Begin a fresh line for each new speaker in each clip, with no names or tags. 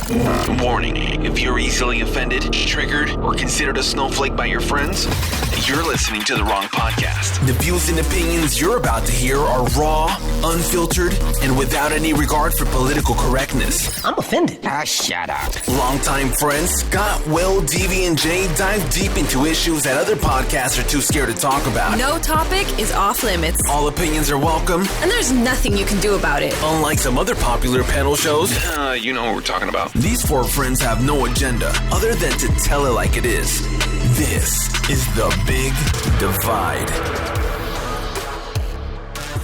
Warning, if you're easily offended, triggered, or considered a snowflake by your friends, you're listening to the wrong podcast. The views and opinions you're about to hear are raw, unfiltered, and without any regard for political correctness.
I'm offended.
Shut up. Longtime friends Scott, Will, Davey, and Jay dive deep into issues that other podcasts are too scared to talk about.
No topic is off limits.
All opinions are welcome.
And there's nothing you can do about it.
Unlike some other popular panel shows, you know what we're talking about. These four friends have no agenda other than to tell it like it is. This is the Big Divide.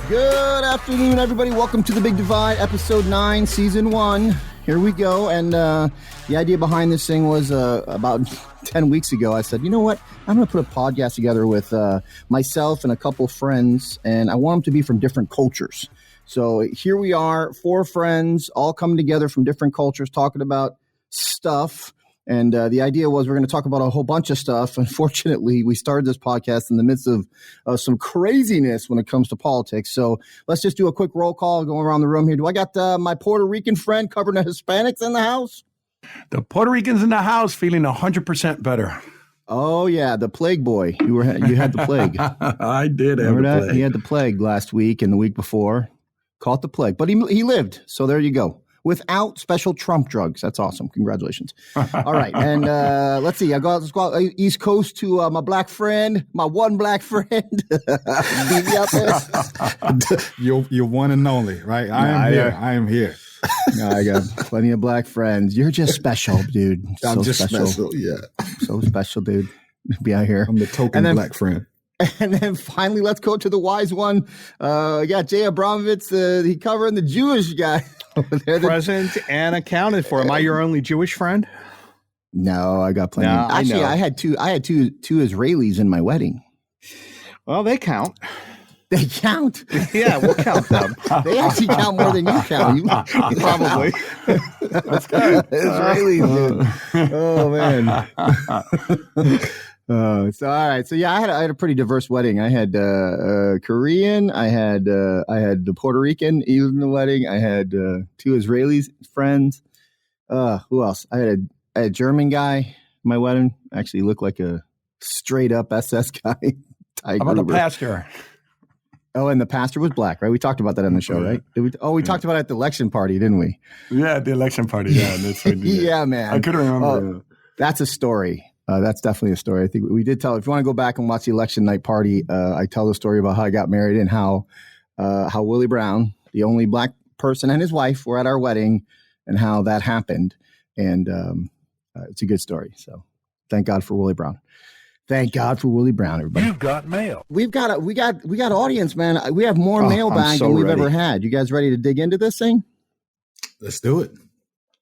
Good afternoon, everybody. Welcome to the Big Divide, episode 9, season 1. Here we go. And the idea behind this thing was about 10 weeks ago. I said, you know what? I'm going to put a podcast together with myself and a couple friends, and I want them to be from different cultures. So here we are, 4 friends, all coming together from different cultures, talking about stuff. And the idea was we're going to talk about a whole bunch of stuff. Unfortunately, we started this podcast in the midst of some craziness when it comes to politics. So let's just do a quick roll call going around the room here. Do I got my Puerto Rican friend covering the Hispanics in the house?
The Puerto Ricans in the house feeling 100% better.
Oh, yeah, the plague boy. You had the plague.
I did have the plague.
He had the plague last week and the week before. Caught the plague. But he lived. So there you go. Without special Trump drugs. That's awesome. Congratulations. All right. And let's see. Let's go East Coast to my black friend, my one black friend.
You're one and only, right? I am here.
I got plenty of black friends. You're just special, dude.
I'm just special. Yeah.
So special, dude. Be out here.
I'm the token black friend.
And then finally, let's go to the wise one. Jay Abramovitz, he covering the Jewish guy.
Present and accounted for. Am I your only Jewish friend?
No, I got plenty. Actually, I had two Israelis in my wedding.
Well, they count.
They count.
Yeah, we'll count them.
They actually count more than you count.
Probably.
That's good. Israelis, dude. Oh man. So all right. So yeah, I had a pretty diverse wedding. I had Korean. I had the Puerto Rican in the wedding. I had 2 Israeli friends. Who else? I had a German guy in my wedding. Actually looked like a straight up SS guy.
How about the pastor?
Oh, and the pastor was black, right? We talked about that on the show, right? We talked about it at the election party, didn't we?
Yeah, at the election party. Yeah, that's what
yeah, man.
I couldn't remember.
That's a story. That's definitely a story. I think we did tell. If you want to go back and watch the election night party, I tell the story about how I got married and how Willie Brown, the only black person, and his wife were at our wedding, and how that happened. And it's a good story. So thank God for Willie Brown. Thank God for Willie Brown, everybody.
You've got mail.
We got audience, man. We have more mailbag than we've ever had. You guys ready to dig into this thing?
Let's do it.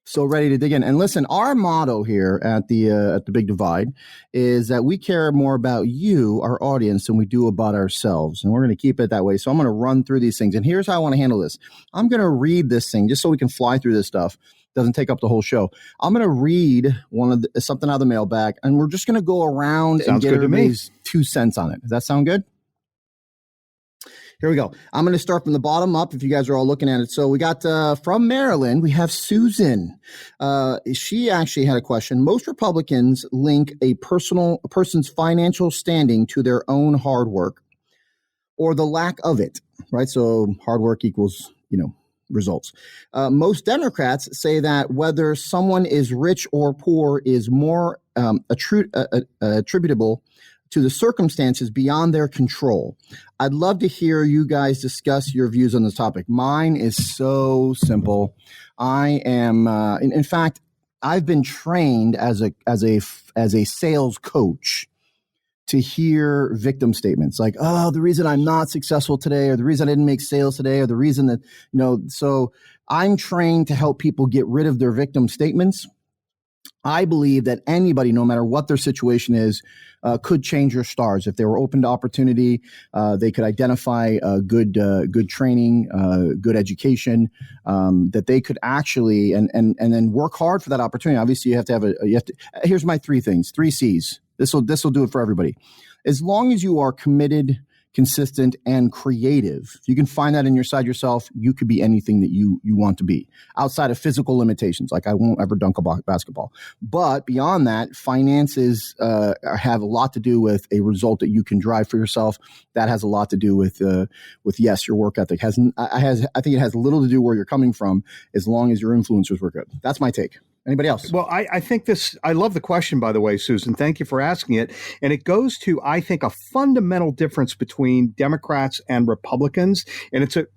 So ready to dig in. And listen, our motto here at the Big Divide is that we care more about you, our audience, than we do about ourselves. And we're going to keep it that way. So I'm going to run through these things. And here's how I want to handle this. I'm going to read this thing just so we can fly through this stuff. Doesn't take up the whole show. I'm going to read something out of the mailbag, and we're just going to go around and get everybody's 2 cents on it. Does that sound good? Here we go. I'm going to start from the bottom up if you guys are all looking at it. So we got from Maryland, we have Susan. She actually had a question. Most Republicans link a person's financial standing to their own hard work or the lack of it, right? So hard work equals, results. Most Democrats say that whether someone is rich or poor is more attributable to the circumstances beyond their control. I'd love to hear you guys discuss your views on this topic. Mine is so simple. I am, in fact, I've been trained as a sales coach to hear victim statements like, oh, the reason I'm not successful today, or the reason I didn't make sales today, or the reason that, so I'm trained to help people get rid of their victim statements. I believe that anybody, no matter what their situation is, could change their stars. If they were open to opportunity, they could identify good training, good education, that they could actually, and then work hard for that opportunity. Obviously, here's my 3 things, 3 C's. This will do it for everybody. As long as you are committed, consistent, and creative. If you can find that inside yourself, you could be anything that you want to be outside of physical limitations. Like I won't ever dunk a basketball. But beyond that, finances have a lot to do with a result that you can drive for yourself. That has a lot to do with yes, your work ethic. I think it has little to do where you're coming from as long as your influencers were good. That's my take. Anybody else?
Well, I think I love the question, by the way, Susan. Thank you for asking it. And it goes to, I think, a fundamental difference between Democrats and Republicans. And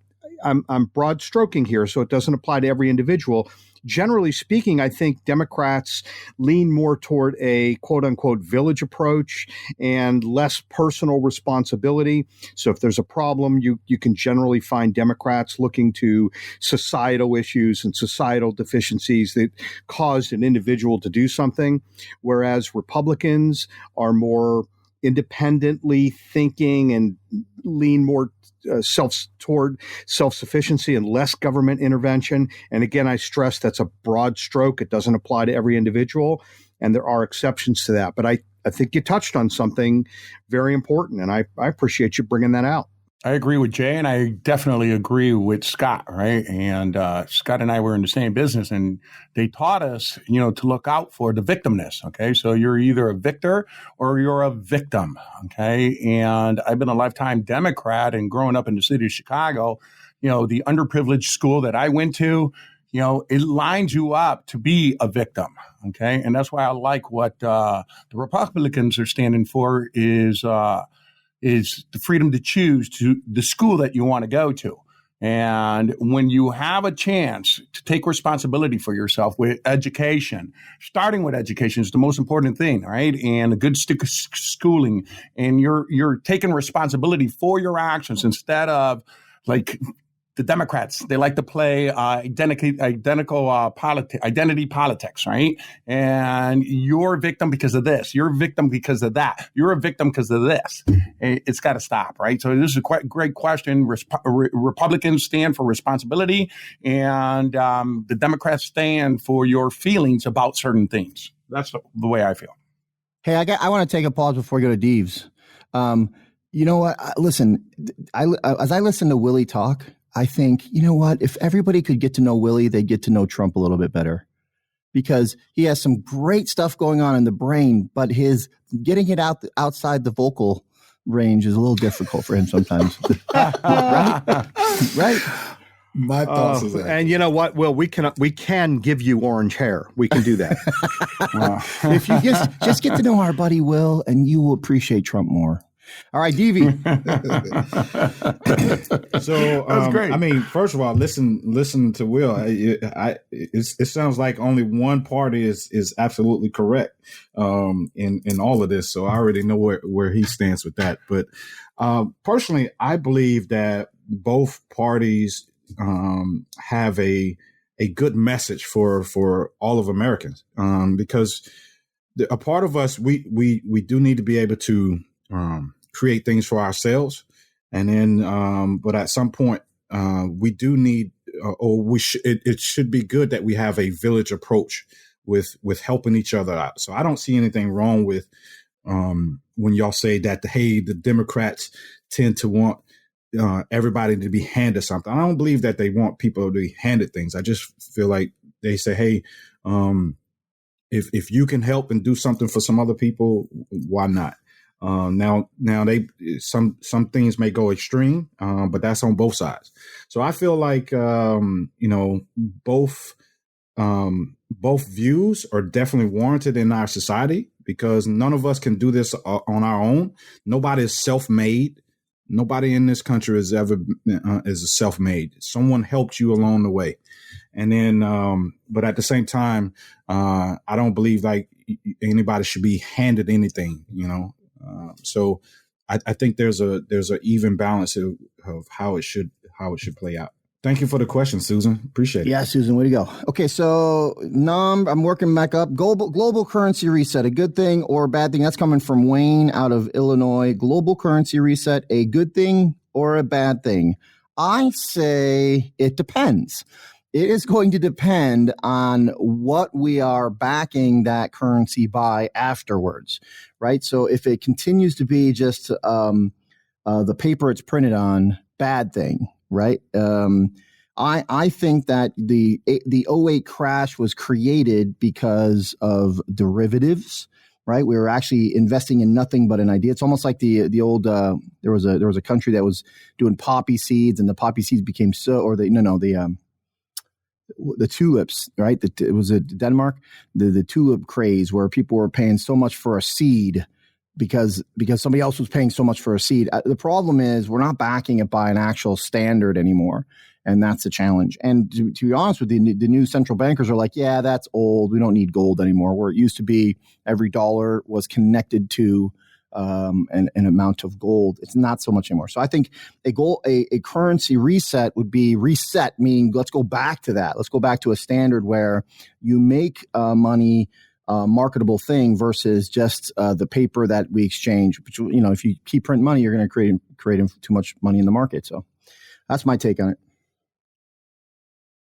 I'm broad stroking here, so it doesn't apply to every individual. Generally speaking, I think Democrats lean more toward a quote unquote village approach and less personal responsibility. So if there's a problem, you can generally find Democrats looking to societal issues and societal deficiencies that caused an individual to do something, whereas Republicans are more independently thinking and lean more toward self-sufficiency and less government intervention. And again, I stress that's a broad stroke. It doesn't apply to every individual, and there are exceptions to that. But I think you touched on something very important, and I appreciate you bringing that out.
I agree with Jay, and I definitely agree with Scott, right? And Scott and I were in the same business, and they taught us, to look out for the victimness, okay? So you're either a victor or you're a victim, okay? And I've been a lifetime Democrat, and growing up in the city of Chicago, the underprivileged school that I went to, it lines you up to be a victim, okay? And that's why I like what the Republicans are standing for is the freedom to choose to the school that you want to go to. And when you have a chance to take responsibility for yourself with education, starting with education is the most important thing, right? And a good schooling, and you're taking responsibility for your actions instead of like the Democrats. They like to play identity politics, right? And you're a victim because of this. You're a victim because of that. You're a victim because of this. It's got to stop, right? So this is a great question. Republicans stand for responsibility, and the Democrats stand for your feelings about certain things. That's the way I feel.
Hey, I want to take a pause before we go to Deeves. You know what? Listen, as I listen to Willie talk, I think, you know what? If everybody could get to know Willie, they'd get to know Trump a little bit better, because he has some great stuff going on in the brain, but his getting it outside the vocal range is a little difficult for him sometimes. Right?
My thoughts is that.
And you know what? Well, we can give you orange hair. We can do that.
If you just get to know our buddy Will, and you will appreciate Trump more. All right, DV.
So
that's great.
I mean, first of all, listen to Will. It sounds like only one party is absolutely correct in all of this. So I already know where he stands with that. But personally, I believe that both parties have a good message for all of Americans, because a part of us we do need to be able to create things for ourselves, and then but at some point we do need it should be good that we have a village approach with helping each other out. So I don't see anything wrong with when y'all say that the Democrats tend to want everybody to be handed something. I don't believe that they want people to be handed things. I just feel like they say, hey, if you can help and do something for some other people, why not? Now some things may go extreme, but that's on both sides. So I feel like both views are definitely warranted in our society, because none of us can do this on our own. Nobody is self-made. Nobody in this country is ever is self-made. Someone helped you along the way. And then, but at the same time, I don't believe like anybody should be handed anything, so I think there's a even balance of how it should play out. Thank you for the question, Susan. Appreciate it.
Yeah, Susan, way to go. Okay, so I'm working back up. Global currency reset, a good thing or a bad thing? That's coming from Wayne out of Illinois. Global currency reset, a good thing or a bad thing? I say it depends. It is going to depend on what we are backing that currency by afterwards, right? So if it continues to be just the paper it's printed on, bad thing, right? I think that the 2008 crash was created because of derivatives, right? We were actually investing in nothing but an idea. It's almost like the old there was a country that was doing poppy seeds, and the poppy seeds became the tulips, right? It was Denmark, the tulip craze, where people were paying so much for a seed because somebody else was paying so much for a seed. The problem is we're not backing it by an actual standard anymore. And that's the challenge. And to be honest with you, the new central bankers are like, yeah, that's old. We don't need gold anymore. Where it used to be every dollar was connected to an amount of gold. It's not so much anymore. So I think a currency reset would be reset, meaning let's go back to that. Let's go back to a standard where you make money marketable thing versus just the paper that we exchange. Which, if you keep printing money, you're going to create too much money in the market. So that's my take on it.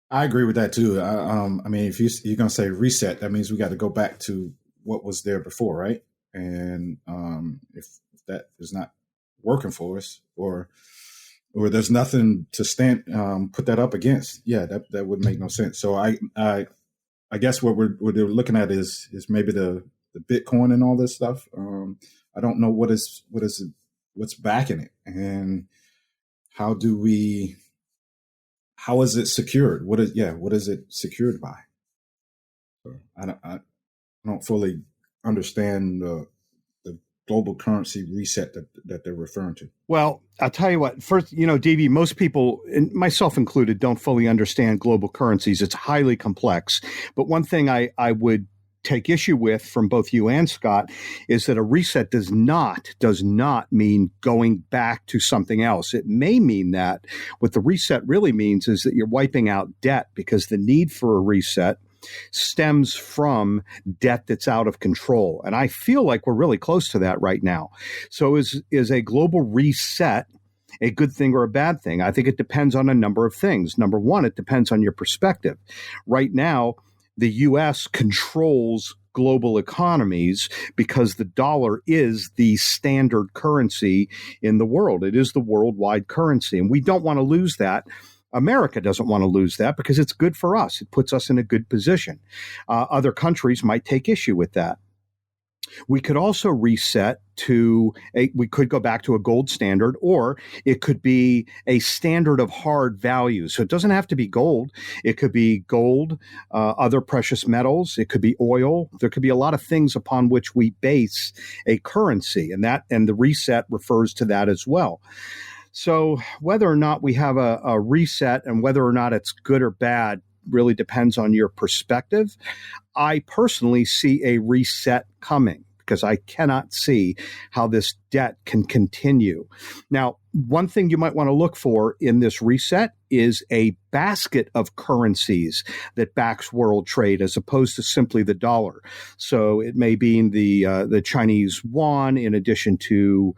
I agree with that too. I mean, if you're going to say reset, that means we got to go back to what was there before, right? And if that is not working for us, or there's nothing to put that up against, yeah, that would make no sense. So I guess what we're looking at is maybe the Bitcoin and all this stuff. I don't know what's backing it, and how is it secured? What is it secured by? I don't fully understand the global currency reset that they're referring to.
Well, I'll tell you what. First, DV, most people, and myself included, don't fully understand global currencies. It's highly complex. But one thing I would take issue with from both you and Scott is that a reset does not mean going back to something else. It may mean that. What the reset really means is that you're wiping out debt, because the need for a reset stems from debt that's out of control. And I feel like we're really close to that right now. So is a global reset a good thing or a bad thing? I think it depends on a number of things. Number one, it depends on your perspective. Right now, the U.S. controls global economies because the dollar is the standard currency in the world. It is the worldwide currency, and we don't want to lose that. America doesn't want to lose that because it's good for us. It puts us in a good position. Other countries might take issue with that. We could also reset we could go back to a gold standard, or it could be a standard of hard values. So it doesn't have to be gold. It could be gold, other precious metals. It could be oil. There could be a lot of things upon which we base a currency, and the reset refers to that as well. So whether or not we have a reset and whether or not it's good or bad really depends on your perspective. I personally see a reset coming because I cannot see how this debt can continue. Now, one thing you might want to look for in this reset is a basket of currencies that backs world trade as opposed to simply the dollar. So it may be in the Chinese yuan in addition to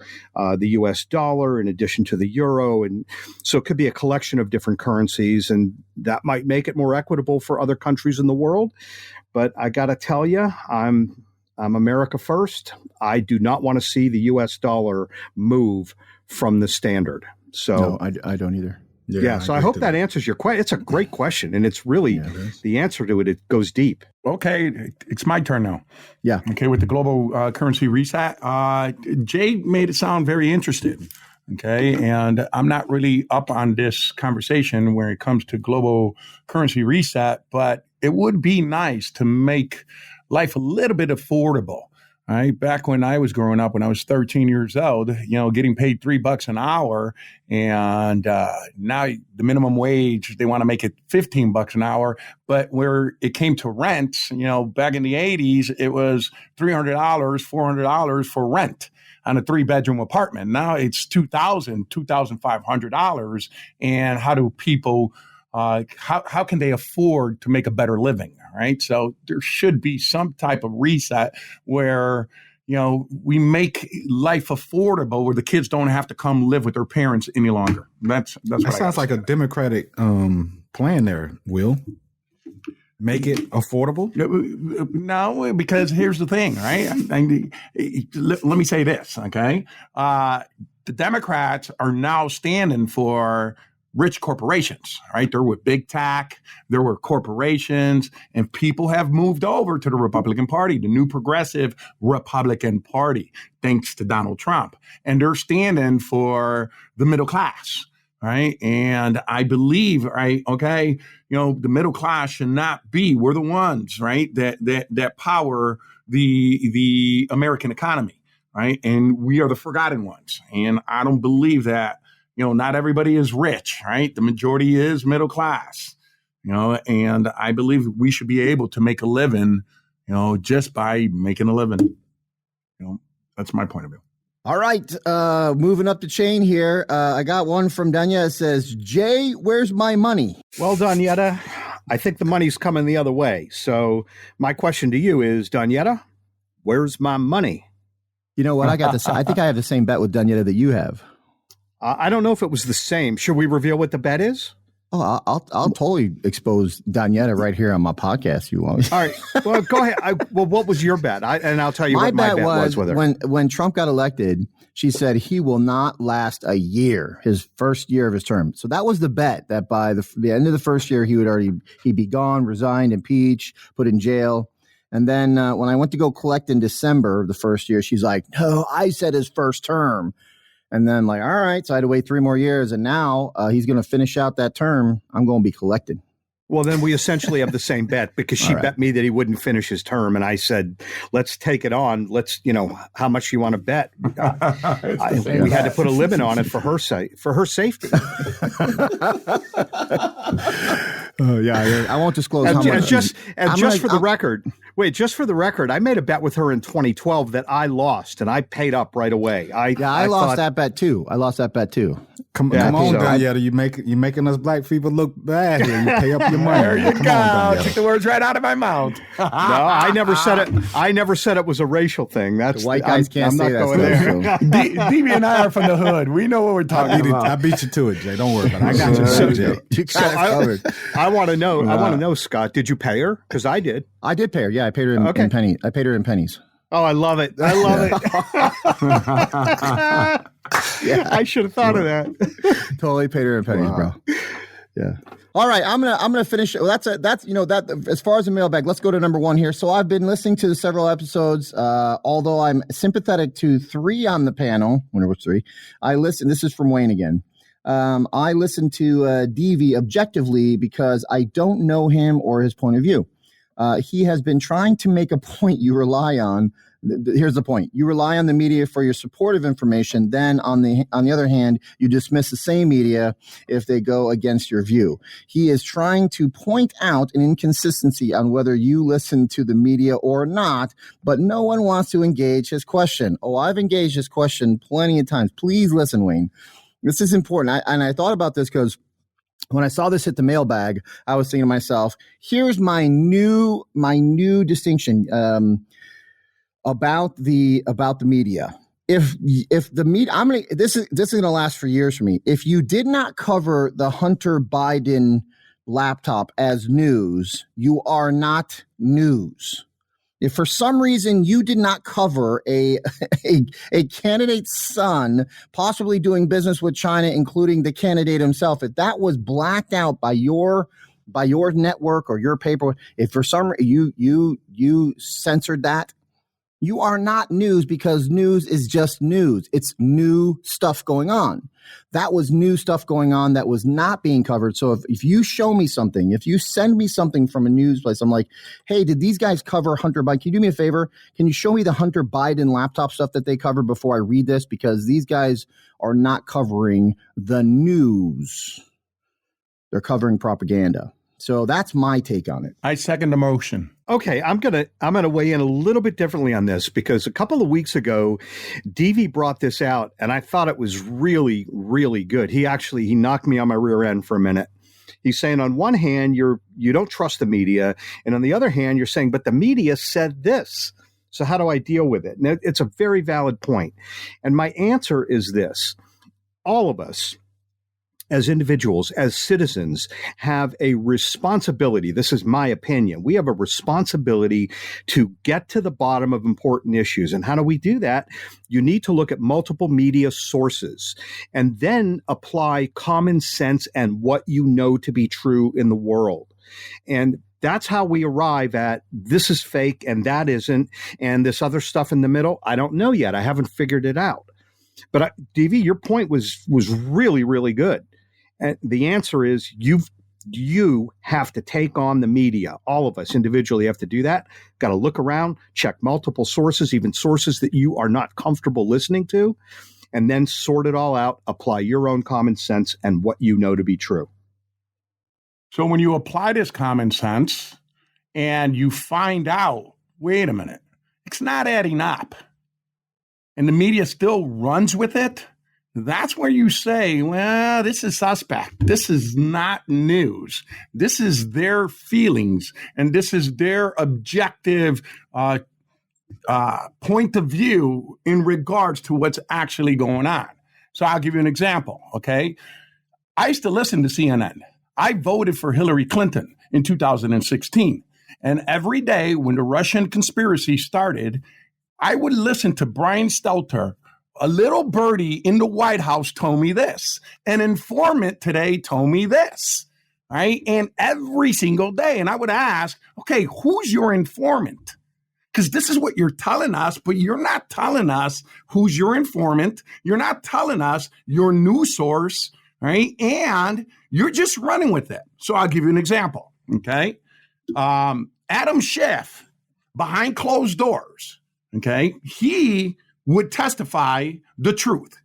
the US dollar, in addition to the euro. And so it could be a collection of different currencies, and that might make it more equitable for other countries in the world. But I got to tell you, I'm America first. I do not want to see the U.S. dollar move from the standard. So
no, I don't either.
Yeah, so I hope that answers your question. It's a great question, and it's really the answer to it. It goes deep.
Okay, it's my turn now.
Yeah.
Okay, with the global currency reset, Jay made it sound very interested. Okay, and I'm not really up on this conversation when it comes to global currency reset, but it would be nice to make life a little bit affordable. Right? Back when I was growing up, when I was 13 years old, getting paid $3 an hour, and now the minimum wage, they want to make it $15 an hour. But where it came to rent, back in the 80s, it was $300, $400 for rent on a 3-bedroom apartment. Now it's $2,000, $2,500. And how do people, how can they afford to make a better living? Right. So there should be some type of reset where, we make life affordable, where the kids don't have to come live with their parents any longer. That sounds
like a democratic plan there, Will. Make it affordable?
No, because here's the thing, right? Let me say this, okay? The Democrats are now standing for rich corporations, right? They're with big tech, they're with corporations, and people have moved over to the Republican Party, the new progressive Republican Party, thanks to Donald Trump. And they're standing for the middle class, right? And I believe, right, okay, the middle class should not be, we're the ones, right, that power the American economy, right? And we are the forgotten ones. And I don't believe that, not everybody is rich, right? The majority is middle class, and I believe we should be able to make a living, just by making a living. That's my point of view.
All right. Moving up the chain here. I got one from Danya. It says, Jay, where's my money?
Well, Danietta, I think the money's coming the other way. So my question to you is, Danietta, where's my money?
You know what? I think I have the same bet with Danietta that you have.
I don't know if it was the same. Should we reveal what the bet is?
Oh, I'll totally expose Danietta right here on my podcast. You want?
All right. Well, go ahead. What was your bet? I'll tell you what my bet was with her.
When Trump got elected, she said he will not last a year, his first year of his term. So that was the bet, that by the end of the first year, he'd be gone, resigned, impeached, put in jail. And then when I went to go collect in December of the first year, she's like, no, I said his first term. And then all right, so I had to wait 3 more years. And now he's going to finish out that term. I'm going to be collected.
Well, then we essentially have the same bet, because she bet me that he wouldn't finish his term. And I said, let's take it on. Let's, how much you want to bet? We had to put a limit on it for her safety.
Yeah, I won't disclose how much.
Just for the record, I made a bet with her in 2012 that I lost, and I paid up right away. I
lost that bet too.
Come on, Danietta, you making us black people look bad here. You pay up your money.
There you go. Took the words right out of my mouth.
No, I never said it. I never said it was a racial thing. That's
the white guys can't say that.
DB and I are from the hood. We know what we're talking about.
I beat you to it, Jay. Don't worry about it. I got you, Jay.
You got it covered.
I want to know. I want to know, Scott. Did you pay her? Because I did.
I did pay her. Yeah, I paid her in pennies. I paid her in pennies.
Oh, I love it. I should have thought of that.
Totally paid her in pennies, bro. Yeah. All right, I'm gonna finish. Well, that's that. As far as the mailbag, let's go to number 1 here. So I've been listening to several episodes. Although I'm sympathetic to 3 on the panel, I wonder which 3. I listen. This is from Wayne again. I listen to DV objectively because I don't know him or his point of view. He has been trying to make a point you rely on. Here's the point. You rely on the media for your supportive information. Then on the other hand, you dismiss the same media if they go against your view. He is trying to point out an inconsistency on whether you listen to the media or not, but no one wants to engage his question. Oh, I've engaged his question plenty of times. Please listen, Wayne. This is important. I thought about this because when I saw this hit the mailbag, I was thinking to myself, here's my new distinction about the media. If the media, this is going to last for years for me. If you did not cover the Hunter Biden laptop as news, you are not news. If for some reason you did not cover a candidate's son possibly doing business with China, including the candidate himself, if that was blacked out by your network or your paper, if for some you censored that, you are not news, because news is just news. It's new stuff going on. That was new stuff going on that was not being covered. So if you show me something, if you send me something from a news place, I'm like, hey, did these guys cover Hunter Biden? Can you do me a favor? Can you show me the Hunter Biden laptop stuff that they covered before I read this? Because these guys are not covering the news. They're covering propaganda. So that's my take on it.
I second the motion.
Okay, I'm gonna weigh in a little bit differently on this, because a couple of weeks ago, DV brought this out, and I thought it was really, really good. He knocked me on my rear end for a minute. He's saying, on one hand, you don't trust the media, and on the other hand, you're saying, but the media said this. So how do I deal with it? And it's a very valid point. And my answer is this: all of us, as individuals, as citizens, have a responsibility. This is my opinion. We have a responsibility to get to the bottom of important issues. And how do we do that? You need to look at multiple media sources and then apply common sense and what you know to be true in the world. And that's how we arrive at this is fake and that isn't. And this other stuff in the middle, I don't know yet. I haven't figured it out. But DV, your point was really, really good. And the answer is you have to take on the media. All of us individually have to do that. Got to look around, check multiple sources, even sources that you are not comfortable listening to, and then sort it all out, apply your own common sense and what you know to be true.
So when you apply this common sense and you find out, wait a minute, it's not adding up, and the media still runs with it, that's where you say, well, this is suspect. This is not news. This is their feelings, and this is their objective point of view in regards to what's actually going on. So I'll give you an example, okay? I used to listen to CNN. I voted for Hillary Clinton in 2016. And every day when the Russian conspiracy started, I would listen to Brian Stelter. A little birdie in the White House told me this. An informant today told me this, right? And every single day. And I would ask, okay, who's your informant? Because this is what you're telling us, but you're not telling us who's your informant. You're not telling us your news source, right? And you're just running with it. So I'll give you an example, okay? Adam Schiff, behind closed doors, okay? He would testify the truth.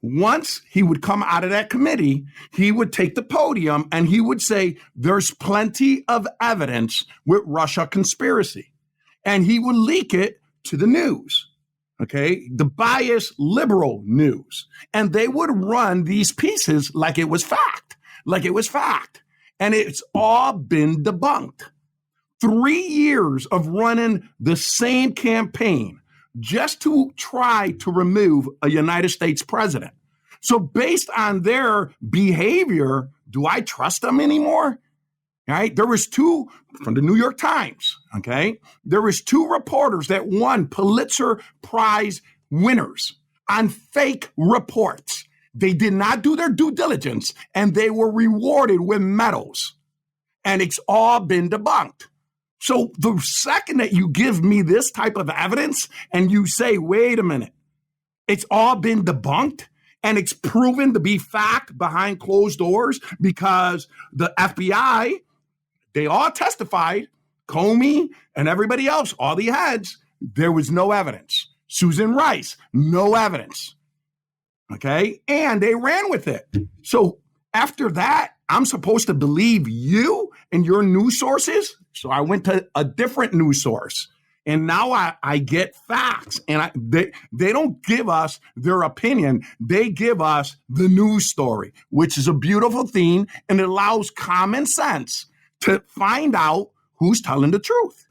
Once he would come out of that committee, he would take the podium and he would say, there's plenty of evidence with Russia conspiracy. And he would leak it to the news, okay? The biased liberal news. And they would run these pieces like it was fact, And it's all been debunked. 3 years of running the same campaign just to try to remove a United States president. So based on their behavior, do I trust them anymore? All right. There was two from the New York Times. Okay. There was two reporters that won Pulitzer Prize winners on fake reports. They did not do their due diligence and they were rewarded with medals. And it's all been debunked. So the second that you give me this type of evidence and you say, wait a minute, it's all been debunked and it's proven to be fact behind closed doors because the FBI, they all testified, Comey and everybody else, all the heads, there was no evidence. Susan Rice, no evidence. Okay. And they ran with it. So after that, I'm supposed to believe you and your news sources. So I went to a different news source and now I get facts and they don't give us their opinion. They give us the news story, which is a beautiful thing. And it allows common sense to find out who's telling the truth.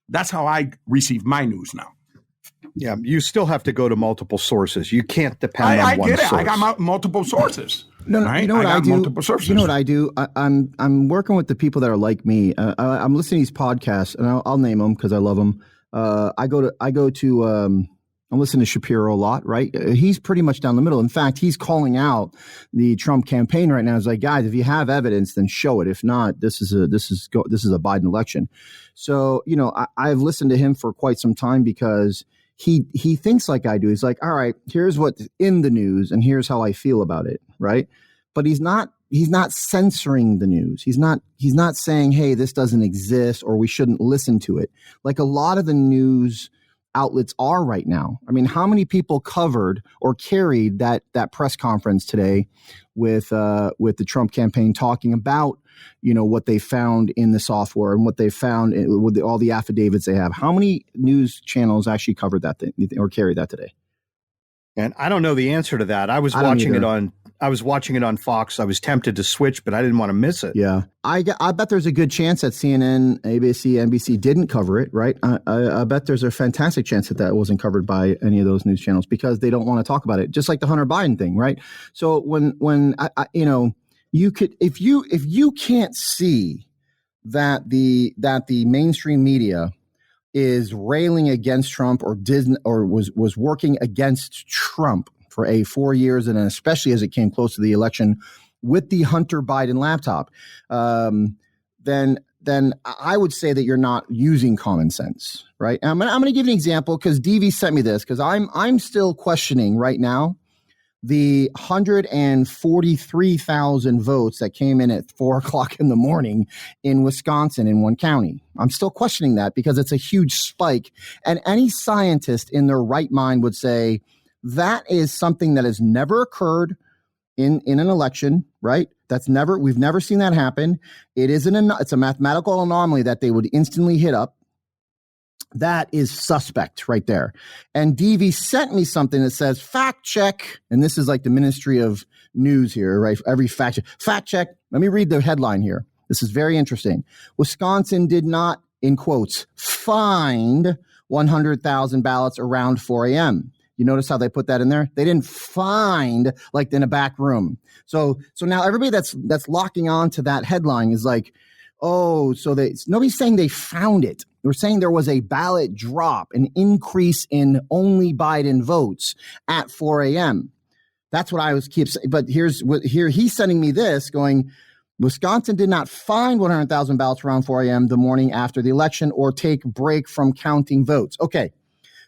That's how I receive my news now.
Yeah, you still have to go to multiple sources. You can't depend on one source.
I got multiple sources.
No,
right?
You know what I do?
Multiple sources.
You know what I do? I'm working with the people that are like me. I'm listening to these podcasts, and I'll name them because I love them. I'm listening to Shapiro a lot, right? He's pretty much down the middle. In fact, he's calling out the Trump campaign right now. He's like, guys, if you have evidence, then show it. If not, this is a Biden election. So, you know, I've listened to him for quite some time because he thinks like I do. He's like, all right, here's what's in the news and here's how I feel about it, right? But he's not censoring the news. He's not saying, hey, this doesn't exist or we shouldn't listen to it. Like a lot of the news outlets are right now. I mean, how many people covered or carried that press conference today with the Trump campaign talking about, you know, what they found in the software and what they found with all the affidavits they have? How many news channels actually covered that thing or carried that today?
And I don't know the answer to that. I was watching it on I was watching it on Fox. I was tempted to switch, but I didn't want to miss it.
Yeah. I bet there's a good chance that CNN, ABC, NBC didn't cover it, right? I bet there's a fantastic chance that wasn't covered by any of those news channels because they don't want to talk about it, just like the Hunter Biden thing, right? So when you could, if you can't see that the mainstream media is railing against Trump or was working against Trump for 4 years, and especially as it came close to the election with the Hunter Biden laptop, then I would say that you're not using common sense, right? And I'm going to give you an example because DV sent me this because I'm still questioning right now the 143,000 votes that came in at 4 o'clock in the morning in Wisconsin in one county. I'm still questioning that because it's a huge spike. And any scientist in their right mind would say that is something that has never occurred in an election, right? We've never seen that happen. It's a mathematical anomaly that they would instantly hit up. That is suspect right there. And DV sent me something that says fact check. And this is like the Ministry of News here, right? Every fact check. Let me read the headline here. This is very interesting. Wisconsin did not, in quotes, find 100,000 ballots around 4 a.m. You notice how they put that in there? They didn't find like in a back room. So now everybody that's locking on to that headline is like, oh, so nobody's saying they found it. We're saying there was a ballot drop, an increase in only Biden votes at 4 a.m. That's what I keep saying. But here he's sending me this going, Wisconsin did not find 100,000 ballots around 4 a.m. the morning after the election or take break from counting votes. Okay.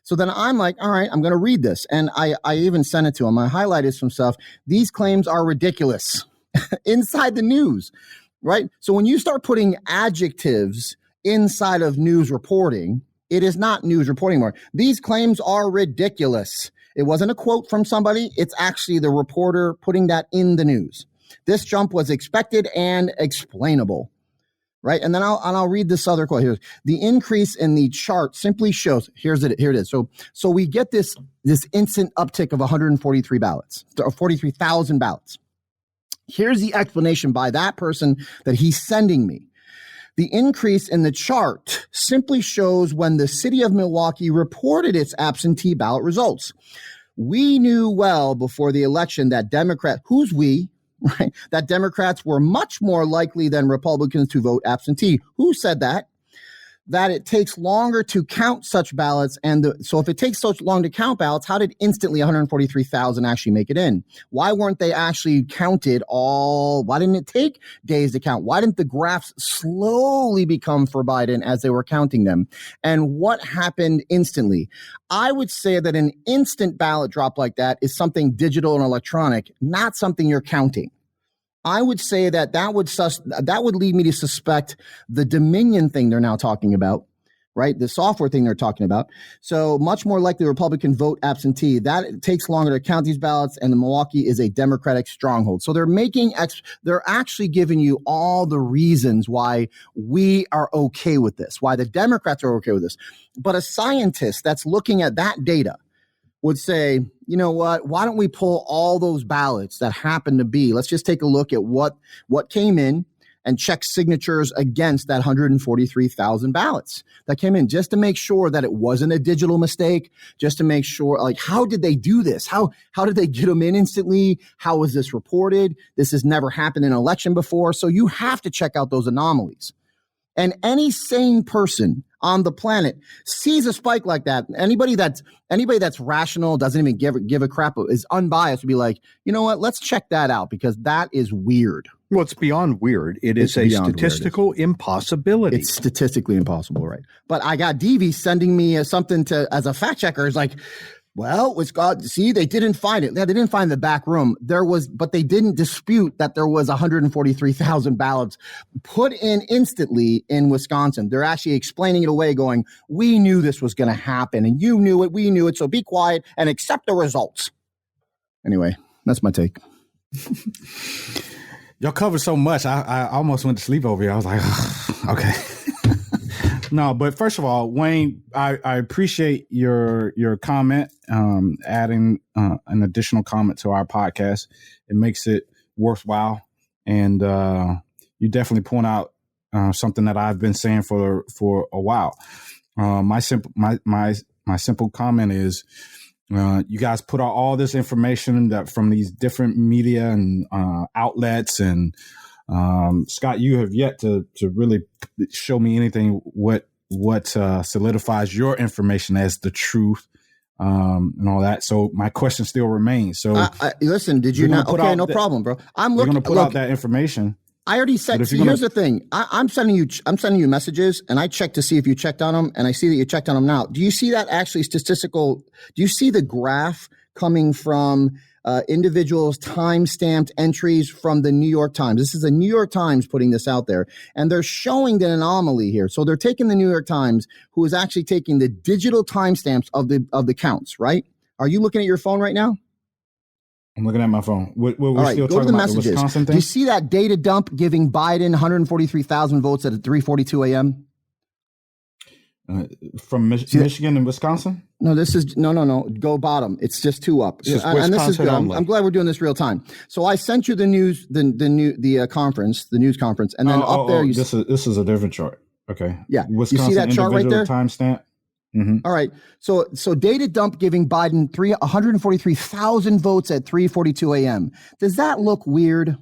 So then I'm like, all right, I'm going to read this. And I even sent it to him. I highlighted some stuff. These claims are ridiculous inside the news, right? So when you start putting adjectives inside of news reporting, it is not news reporting anymore. These claims are ridiculous. It wasn't a quote from somebody. It's actually the reporter putting that in the news. This jump was expected and explainable. Right. And then I'll read this other quote here. The increase in the chart simply shows here it is. So we get this instant uptick of 143 ballots or 43,000 ballots. Here's the explanation by that person that he's sending me. The increase in the chart simply shows when the city of Milwaukee reported its absentee ballot results. We knew well before the election that who's we? Right, that Democrats were much more likely than Republicans to vote absentee. Who said that? That it takes longer to count such ballots. So if it takes so long to count ballots, how did instantly 143,000 actually make it in? Why weren't they actually counted all? Why didn't it take days to count? Why didn't the graphs slowly become for Biden as they were counting them? And what happened instantly? I would say that an instant ballot drop like that is something digital and electronic, not something you're counting. I would say that would lead me to suspect the Dominion thing they're now talking about, right? The software thing they're talking about. So much more likely Republican vote absentee. That it takes longer to count these ballots, and the Milwaukee is a Democratic stronghold. So they're actually giving you all the reasons why we are okay with this, why the Democrats are okay with this. But a scientist that's looking at that data would say, you know what, why don't we pull all those ballots that happen to be, let's just take a look at what came in and check signatures against that 143,000 ballots that came in, just to make sure that it wasn't a digital mistake, just to make sure, like, how did they do this? How did they get them in instantly? How was this reported? This has never happened in an election before. So you have to check out those anomalies. And any sane person on the planet sees a spike like that. Anybody that's rational, doesn't even give a crap, is unbiased, would be like, you know what? Let's check that out because that is weird.
Well, it's beyond weird. It's a statistical impossibility.
It's statistically impossible, right? But I got DV sending me something as a fact checker. Is like, well, they didn't find it. They didn't find the back room. But they didn't dispute that there was 143,000 ballots put in instantly in Wisconsin. They're actually explaining it away, going, we knew this was going to happen, and you knew it, we knew it, so be quiet and accept the results. Anyway, that's my take.
Y'all covered so much, I almost went to sleep over here. I was like, okay. No, but first of all, Wayne, I appreciate your comment, adding an additional comment to our podcast. It makes it worthwhile, and you definitely point out something that I've been saying for a while. My simple comment is, you guys put out all this information that from these different media and outlets, and Scott, you have yet to really show me anything what solidifies your information as the truth, and all that. So my question still remains. So
listen, did you not? Okay, no problem, bro. I'm looking
to put out that information.
I already said. See, here's the thing. I'm sending you messages, and I check to see if you checked on them, and I see that you checked on them now. Do you see that actually statistical? Do you see the graph coming from individuals' time-stamped entries from the New York Times? This is the New York Times putting this out there, and they're showing the anomaly here. So they're taking the New York Times, who is actually taking the digital timestamps of the counts. Right? Are you looking at your phone right now?
I'm looking at my phone. We're
right,
still
go to
talking
the
about
messages.
the Wisconsin thing?
Do you see that data dump giving Biden 143,000 votes at 3:42 a.m.?
From Michigan and Wisconsin?
No, this is no. Go bottom. It's just two up. And this is good. I'm glad we're doing this real time. So I sent you the news, the news conference, and then
this is a different chart. Okay.
Yeah.
Wisconsin,
you see that chart right there?
Timestamp. Mm-hmm.
All right. So data dump giving Biden 143,000 votes at 3:42 a.m. Does that look weird?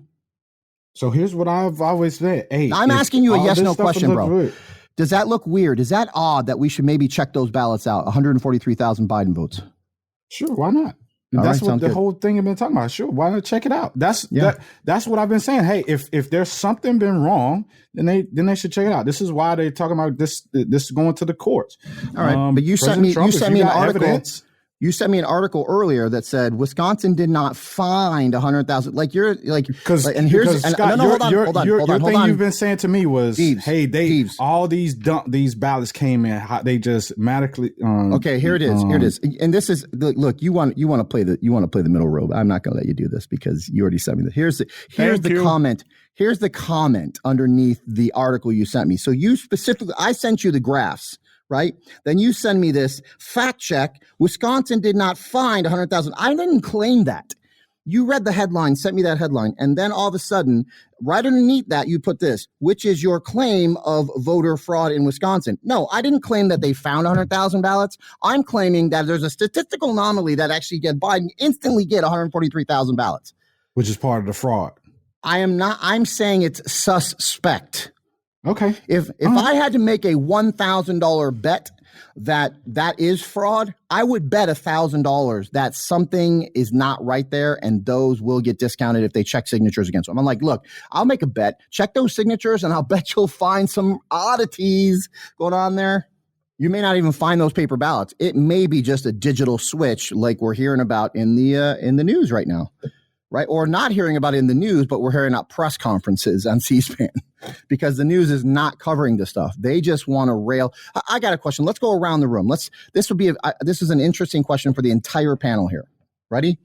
So here's what I've always said. Hey,
I'm asking you a yes/no question, bro.
Weird.
Does that look weird? Is that odd that we should maybe check those ballots out? 143,000 Biden votes.
Sure, why not? That's what the whole thing I've been talking about. Sure, why not check it out? That's what I've been saying. Hey, if there's something been wrong, then they should check it out. This is why they're talking about this is going to the courts.
All right, but you sent me an article. You sent me an article earlier that said Wisconsin did not find 100,000. Like you're like,
because Scott,
hold on.
You've been saying to me was,
Deeves,
hey, all these ballots came in. They just magically.
Okay, here it is. Here it is. And this is look. You want to play the middle road. I'm not going to let you do this because you already sent me this. Here's the comment. Here's the comment underneath the article you sent me. So you specifically, I sent you the graphs. Right? Then you send me this fact check. Wisconsin did not find 100,000. I didn't claim that. You read the headline, sent me that headline. And then all of a sudden, right underneath that, you put this, which is your claim of voter fraud in Wisconsin. No, I didn't claim that they found 100,000 ballots. I'm claiming that there's a statistical anomaly that actually instantly get 143,000 ballots.
Which is part of the fraud.
I'm saying it's suspect.
Okay.
If I had to make a $1,000 bet that is fraud, I would bet $1,000 that something is not right there, and those will get discounted if they check signatures against them. I'm like, look, I'll make a bet, check those signatures, and I'll bet you'll find some oddities going on there. You may not even find those paper ballots. It may be just a digital switch, like we're hearing about in the news right now. Right? Or not hearing about it in the news, but we're hearing about press conferences on C-SPAN because the news is not covering this stuff. They just want to rail. I got a question. Let's go around the room. This is an interesting question for the entire panel here. Ready?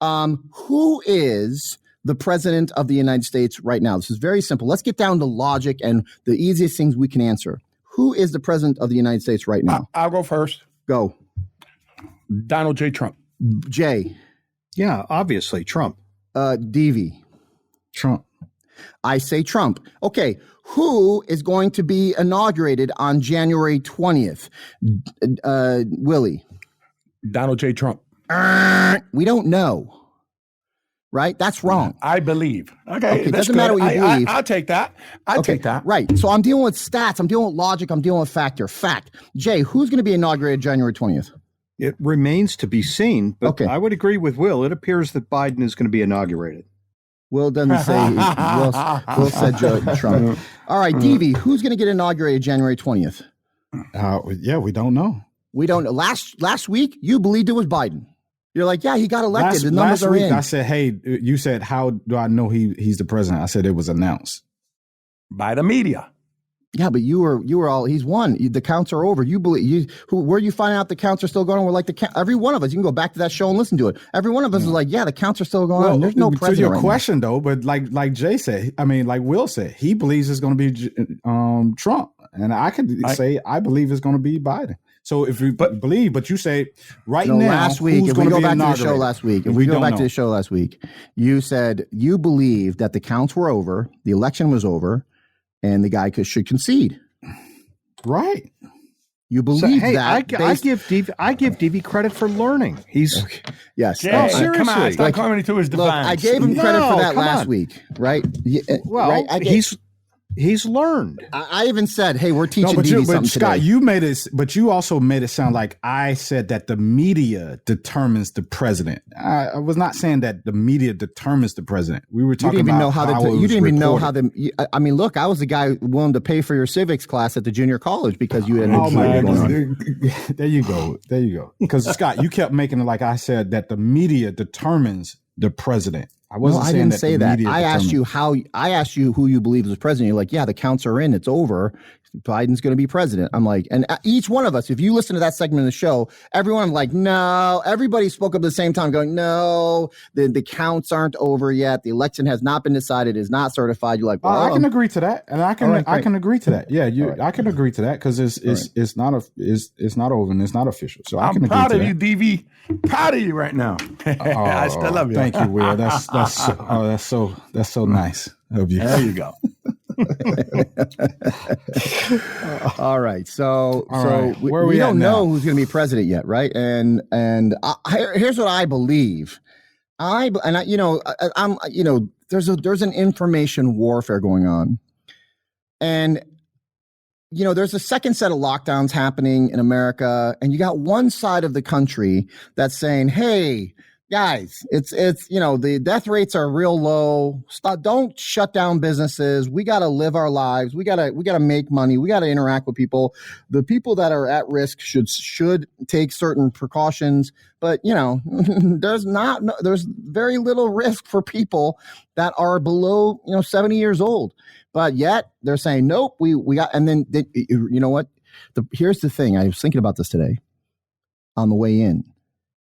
Who is the president of the United States right now? This is very simple. Let's get down to logic and the easiest things we can answer. Who is the president of the United States right now?
I'll go first.
Go.
Donald J. Trump.
Jay.
Yeah, obviously, Trump.
DV.
Trump.
I say Trump. Okay, who is going to be inaugurated on January 20th? Willie.
Donald J. Trump.
We don't know. Right? That's wrong.
I believe. Okay,
it doesn't matter what you believe.
I'll take that. I'll take that.
Right. So I'm dealing with stats. I'm dealing with logic. I'm dealing with factor. Fact. Jay, who's going to be inaugurated January 20th?
It remains to be seen, but
okay.
I would agree with Will. It appears that Biden is going to be inaugurated.
Will doesn't say. Will said Trump. All right, DV, who's going to get inaugurated January 20th?
We don't know.
We don't know. Last week, you believed it was Biden. You're like, yeah, he got elected. The numbers are in.
I said, hey, you said, how do I know he's the president? I said it was announced
by the media.
Yeah, but you were all, he's won. The counts are over. You believe where you find out the counts are still going on? We're like every one of us. You can go back to that show and listen to it. Every one of us is like, yeah, the counts are still going on. There's no president.
To your question though, but like Jay said, like Will said, he believes it's going to be Trump. and I could say I believe it's going to be Biden. So if you believe, but you say now,
last week, if we go back to the show last week, you said you believe that the counts were over, the election was over, and the guy should concede.
Right.
You believe that?
I give DV credit for learning. He's
yes.
Yeah, seriously. Come on, stop coming to his defense.
Look, I gave him credit for that last week, right?
Well, right? He's learned.
I even said, "Hey, we're teaching DV something
Scott,
today."
you made it, but you also made it sound like I said that the media determines the president. I was not saying that the media determines the president. We were talking about how you didn't even know how the.
I mean, look, I was the guy willing to pay for your civics class at the junior college because you had.
Oh my God! There you go. Because Scott, you kept making it like I said that the media determines the president. I didn't say that.
I asked you who you believe is president. You're like, yeah, the counts are in. It's over. Biden's going to be president. I'm like, and each one of us, if you listen to that segment of the show, everyone like, no, everybody spoke up at the same time going, no, the counts aren't over yet. The election has not been decided, is not certified. You're like, well,
I can agree to that. And I can agree to that. Yeah. I can agree to that because it's not over and it's not official. So I'm
proud of you, DV. Proud of you right now. I still love you.
Thank you, Will. That's so nice of you.
There you go.
All right. So we don't know who's going to be president yet, right? And here's what I believe. There's an information warfare going on, and there's a second set of lockdowns happening in America, and you got one side of the country that's saying, hey, guys, it's the death rates are real low. Don't shut down businesses. We got to live our lives. We got to make money. We got to interact with people. The people that are at risk should take certain precautions. But there's very little risk for people that are below 70 years old. But yet they're saying nope. We got, and then you know what? Here's the thing. I was thinking about this today on the way in.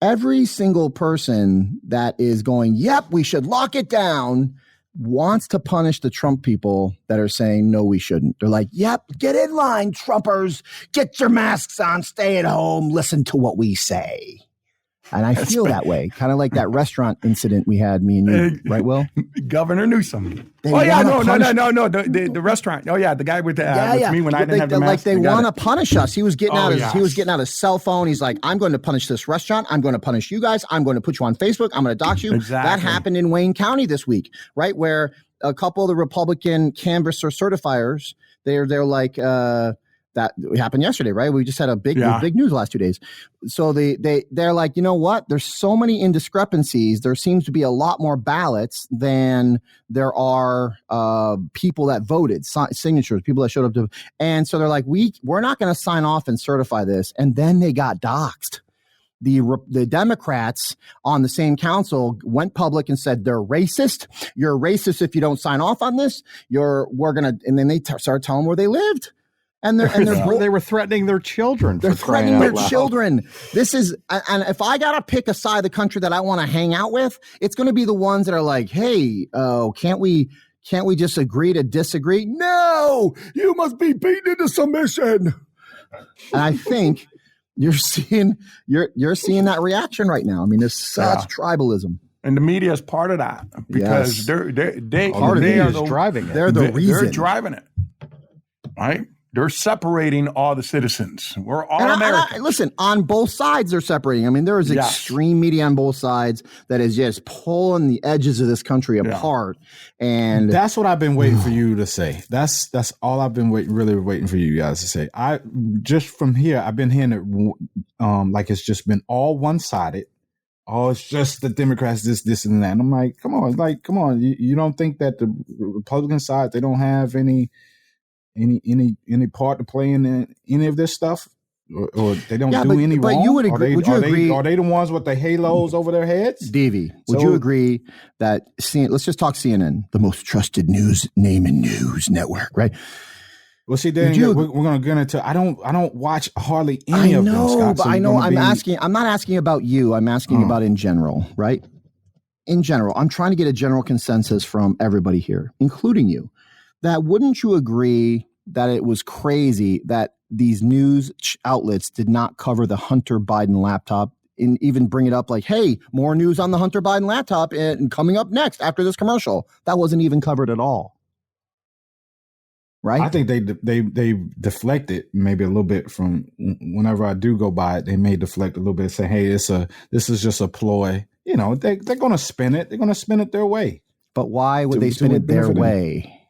Every single person that is going, yep, we should lock it down, wants to punish the Trump people that are saying, no, we shouldn't. They're like, yep, get in line, Trumpers. Get your masks on, stay at home, listen to what we say. And I feel that way, kind of like that restaurant incident we had, me and you, right, Will?
Governor Newsom. The restaurant. Oh yeah, the guy with me when I didn't have the mask.
Like they want to punish us. He was getting out his cell phone. He's like, I'm going to punish this restaurant. I'm going to punish you guys. I'm going to put you on Facebook. I'm going to dox you.
Exactly.
That happened in Wayne County this week, right, where a couple of the Republican canvasser certifiers, they're like. That happened yesterday, right? We just had a big news last 2 days. So they're like, you know what? There's so many indiscrepancies. There seems to be a lot more ballots than there are people that voted, signatures, people that showed up to. And so they're like, we're not going to sign off and certify this. And then they got doxxed. The Democrats on the same council went public and said they're racist. You're racist if you don't sign off on this. And then they started telling where they lived. And
they were threatening their children.
They're threatening their children. This is, and if I got to pick a side of the country that I want to hang out with, it's going to be the ones that are like, hey, can't we just agree to disagree? No, you must be beaten into submission. And I think you're seeing that reaction right now. I mean, there's such tribalism.
And the media is part of that because they are
driving it. They're the reason.
They're driving it, right? They're separating all the citizens. We're all Americans.
Listen, on both sides, they're separating. I mean, there is extreme media on both sides that is just pulling the edges of this country apart. And
that's what I've been waiting for you to say. That's all I've been waiting for you guys to say. I've been hearing it like it's just been all one-sided. Oh, it's just the Democrats, this, and that. And I'm like, come on. You don't think that the Republican side, they don't have any part to play in any of this stuff, or they don't do any wrong?
You would agree? Would you agree?
Are they the ones with the halos over their heads?
Davey, would you agree that let's just talk CNN, the most trusted news name in news network, right?
Well, see, then we're going to get into. I don't watch hardly any of them, Scott.
But I know. I'm not asking about you. I'm asking about in general, right? In general, I'm trying to get a general consensus from everybody here, including you. That wouldn't you agree that it was crazy that these news outlets did not cover the Hunter Biden laptop and even bring it up like, hey, more news on the Hunter Biden laptop and coming up next after this commercial. That wasn't even covered at all. Right?
I think they deflect it maybe a little bit from whenever I do go by it. They may deflect a little bit, say, "Hey, this is just a ploy." You know, they're going to spin it. They're going to spin it their way.
But why would they spin it their way?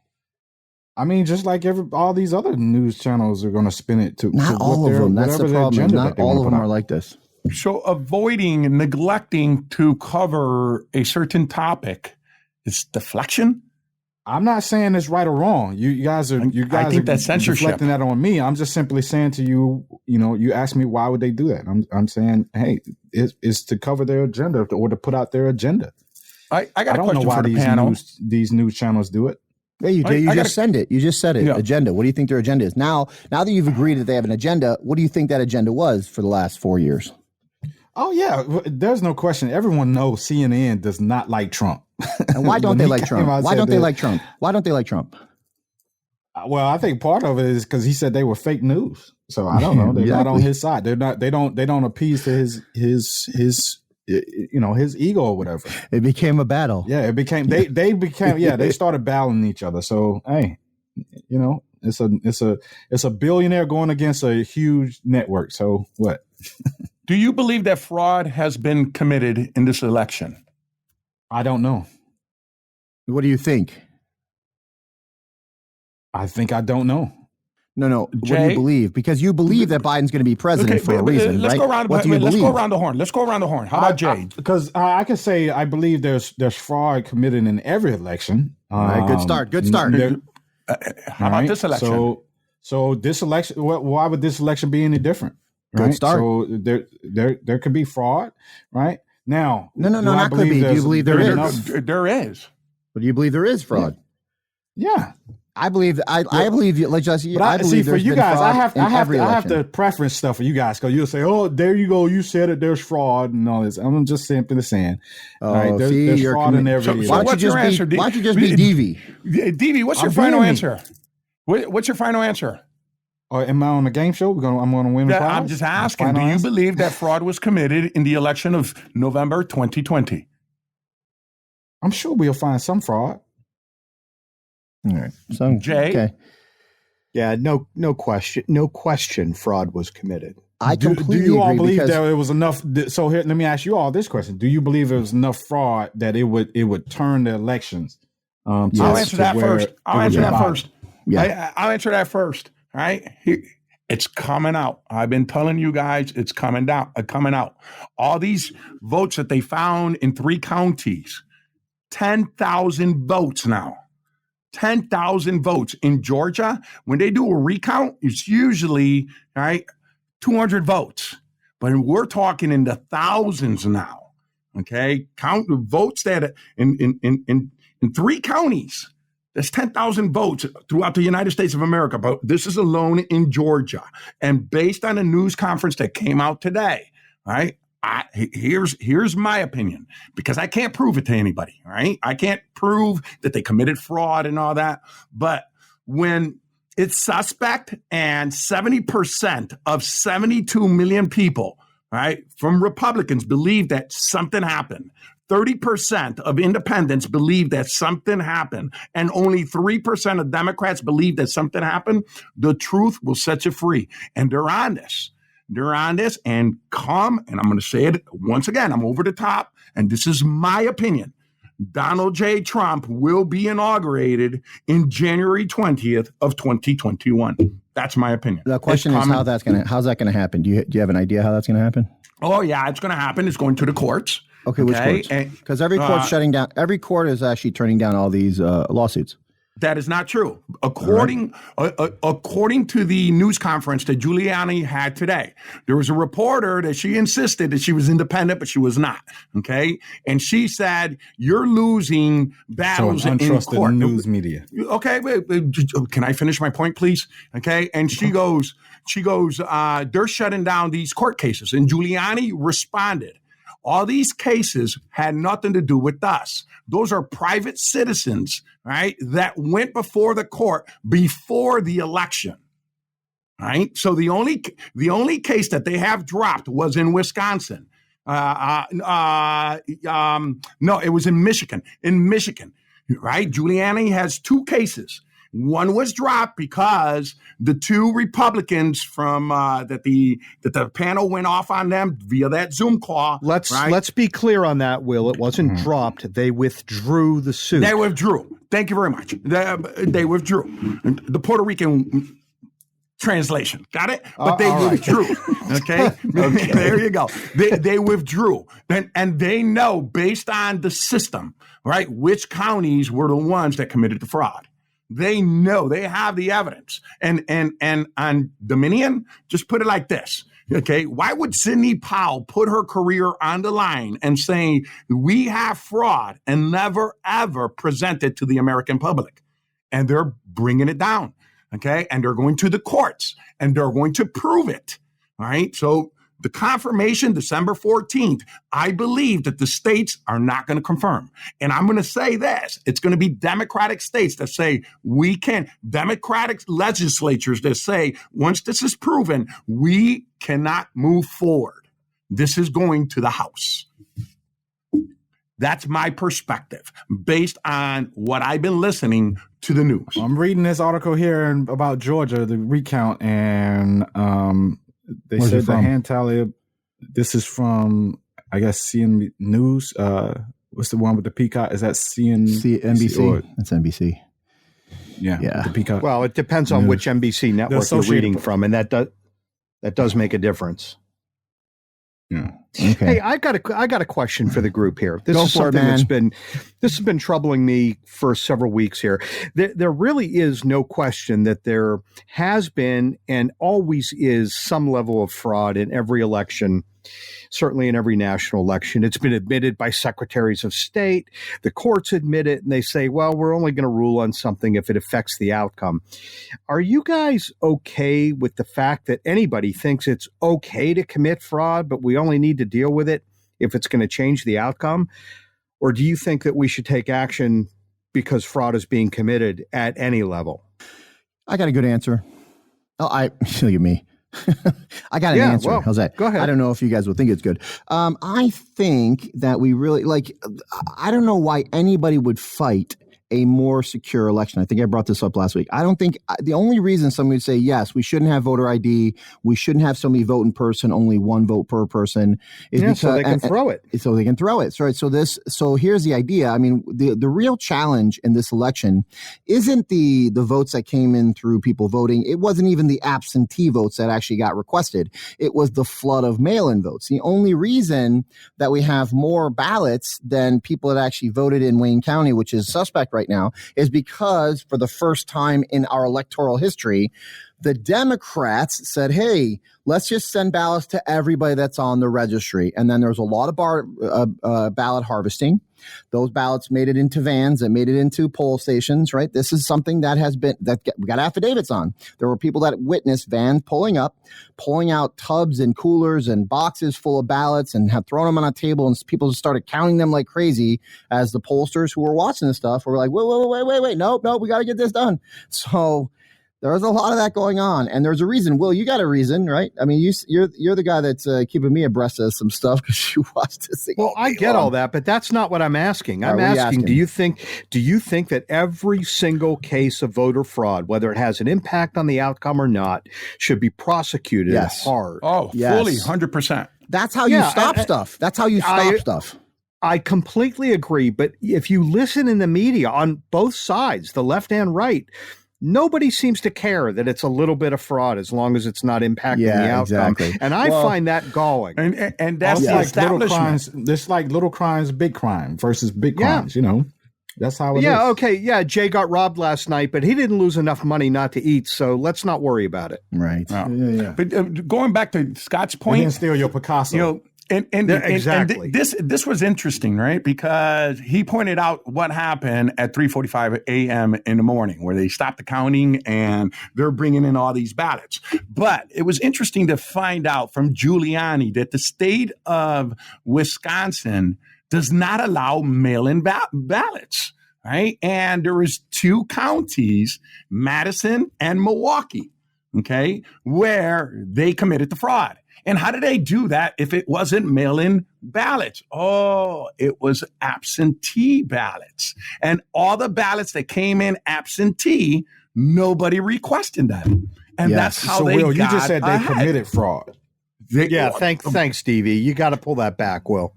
I mean, just like all these other news channels are going to spin it to.
Not all of them. That's the problem. Not all of them are like this.
So avoiding, neglecting to cover a certain topic is deflection.
I'm not saying it's right or wrong. You guys are
that's censorship.
Deflecting that on me. I'm just simply saying to you, you asked me why would they do that. I'm saying, hey, it's to cover their agenda or to put out their agenda.
I got a question for the panel.
These news channels do it.
Yeah, you do. You just said it. Yeah. Agenda. What do you think their agenda is? Now that you've agreed that they have an agenda, what do you think that agenda was for the last 4 years?
Oh, yeah. There's no question. Everyone knows CNN does not like Trump.
And why don't they like Trump? Why don't they like Trump? Why don't they like Trump?
Well, I think part of it is because he said they were fake news. So I don't know. They're not on his side. They're not. They don't appease to his ego or whatever.
It became a battle.
Yeah, it became. They became. Yeah, they started battling each other. So hey, it's a billionaire going against a huge network. So what?
Do you believe that fraud has been committed in this election?
I don't know.
What do you think?
I think I don't know.
No.
Jay?
What do you believe? Because you believe that Biden's going to be president for a reason,
let's
right?
Go around,
what do you believe?
Let's go around the horn. Let's go around the horn. How about Jay?
Because I can say I believe there's fraud committed in every election.
All right, good start.
How about this election?
So this election, why would this election be any different? Right?
Good start.
So there could be fraud, right? Now,
no, not could be. Do you believe there is?
There is.
But do you believe there is fraud?
Yeah.
I believe. I believe. Let's just. I believe
for you guys, I have to preference stuff for you guys because you'll say, "Oh, there you go. You said it. There's fraud and all this." I'm just simply saying, right? There's fraud in every.
So what's your answer?
Why don't you just be DV?
DV, what's your final answer? What's your final answer?
Am I on a game show? I'm going to win the prize?
I'm just asking. Do you believe that fraud was committed in the election of November 2020?
I'm sure we'll find some fraud.
All right. So,
Jay?
Okay.
Yeah, no question fraud was committed.
I completely
do you all
agree
believe that it was enough? So here, let me ask you all this question. Do you believe it was enough fraud that it would turn the elections?
I'll answer that first. I'll answer that first.
Yeah.
I'll answer that first. All right. It's coming out. I've been telling you guys it's coming out. All these votes that they found in 3 counties, 10,000 votes now. 10,000 votes in Georgia. When they do a recount, it's usually 200 votes. But we're talking in the thousands now. Okay. Count the votes that in 3 counties. There's 10,000 votes throughout the United States of America, but this is alone in Georgia. And based on a news conference that came out today, right? Here's my opinion, because I can't prove it to anybody, right? I can't prove that they committed fraud and all that. But when it's suspect and 70% of 72 million people, right, from Republicans believe that something happened. 30% of independents believe that something happened, and only 3% of Democrats believe that something happened. The truth will set you free. And they're on this. And I'm going to say it once again. I'm over the top, and this is my opinion. Donald J. Trump will be inaugurated in January 20th of 2021. That's my opinion.
The question is how's that going to happen? Do you have an idea how that's going to happen?
Oh, yeah, it's going to happen. It's going to the courts.
Okay, which courts? Because every court's shutting down. Every court is actually turning down all these lawsuits.
That is not true. According to the news conference that Giuliani had today, there was a reporter that she insisted that she was independent, but she was not. Okay, and she said, "You're losing battles in court."
News media.
Okay, can I finish my point, please? Okay, and she goes, they're shutting down these court cases, and Giuliani responded. All these cases had nothing to do with us. Those are private citizens, right, that went before the court before the election. Right. So the only case that they have dropped was in Wisconsin. No, it was in Michigan. In Michigan, right? Giuliani has 2 cases. One was dropped because the 2 Republicans from that the panel went off on them via that Zoom call.
Let's be clear on that, Will. It wasn't dropped. They withdrew the suit.
They withdrew. Thank you very much. They withdrew. The Puerto Rican translation. Got it? But they withdrew. Okay? Okay. There you go. They withdrew. And they know, based on the system, right, which counties were the ones that committed the fraud. They know. They have the evidence. And on Dominion, just put it like this. Okay, why would Sidney Powell put her career on the line and say, we have fraud, and never, ever present it to the American public? And they're bringing it down. Okay, and they're going to the courts, and they're going to prove it. All right, so the confirmation, December 14th, I believe that the states are not going to confirm. And I'm going to say this, it's going to be Democratic states that say we can, Democratic legislatures that say, once this is proven, we cannot move forward. This is going to the House. That's my perspective based on what I've been listening to the news.
I'm reading this article here about Georgia, the recount, and they
Where's
said
it
the
from?
hand tally. This is from, I guess, CN News. What's the one with the peacock? Is that
NBC? That's NBC.
Yeah. The peacock.
Well, it depends on which NBC network you're reading from, and that does make a difference.
Yeah.
Okay.
Hey, I got a question for the group here. This
Go
is
for it,
something
man.
this has been troubling me for several weeks here. There really is no question that there has been and always is some level of fraud in every election, certainly in every national election. It's been admitted by secretaries of state. The courts admit it, and they say, well, we're only going to rule on something if it affects the outcome. Are you guys okay with the fact that anybody thinks it's okay to commit fraud, but we only need to deal with it if it's going to change the outcome? Or do you think that we should take action because fraud is being committed at any level?
I got a good answer. Oh, look at me. I got an answer.
Well,
how's that?
Go ahead.
I don't know if you guys would think it's good. I think that we really I don't know why anybody would fight a more secure election. I think I brought this up last week. I don't think the only reason somebody would say, yes, we shouldn't have voter ID, we shouldn't have somebody vote in person, only 1 vote per person, is because
so they can throw it.
So they can throw it. So, right. So here's the idea. I mean, the real challenge in this election isn't the votes that came in through people voting. It wasn't even the absentee votes that actually got requested. It was the flood of mail-in votes. The only reason that we have more ballots than people that actually voted in Wayne County, which is suspect right now, is because for the first time in our electoral history, the Democrats said, hey, let's just send ballots to everybody that's on the registry. And then there's a lot of ballot harvesting. Those ballots made it into vans, that made it into poll stations, right? This is something that we got affidavits on. There were people that witnessed vans pulling out tubs and coolers and boxes full of ballots and have thrown them on a table, and people just started counting them like crazy as the pollsters who were watching this stuff were like, wait, nope, we got to get this done. So there's a lot of that going on, and there's a reason. Will, you got a reason, right? I mean, you're the guy that's keeping me abreast of some stuff because you watched this thing.
Well, I get all that, but that's not what I'm asking. I'm asking, do you think that every single case of voter fraud, whether it has an impact on the outcome or not, should be prosecuted hard?
Oh,
yes.
Fully, 100%.
That's how you stop stuff. That's how you stop stuff.
I completely agree, but if you listen in the media on both sides, the left and right, nobody seems to care that it's a little bit of fraud as long as it's not impacting the outcome.
Exactly.
And I find that galling.
And that's
It's
the
like little
establishment.
crimes. It's like little crimes, big crime versus big crimes. You know, that's how it is.
Okay. Yeah. Jay got robbed last night, but he didn't lose enough money not to eat. So let's not worry about it.
Right.
Yeah.
But going back to Scott's
He
point,
didn't steal your Picasso.
you know,
Exactly.
This was interesting, right? Because he pointed out what happened at 3:45 a.m. in the morning, where they stopped the counting and they're bringing in all these ballots. But it was interesting to find out from Giuliani that the state of Wisconsin does not allow mail-in ballots, right? And there was 2 counties, Madison and Milwaukee, okay, where they committed the fraud. And how did they do that if it wasn't mail-in ballots? Oh, it was absentee ballots. And all the ballots that came in absentee, nobody requested them. And that's how they
Will,
got
you just said they
ahead.
committed fraud.
Thanks, Stevie. You got to pull that back, Will.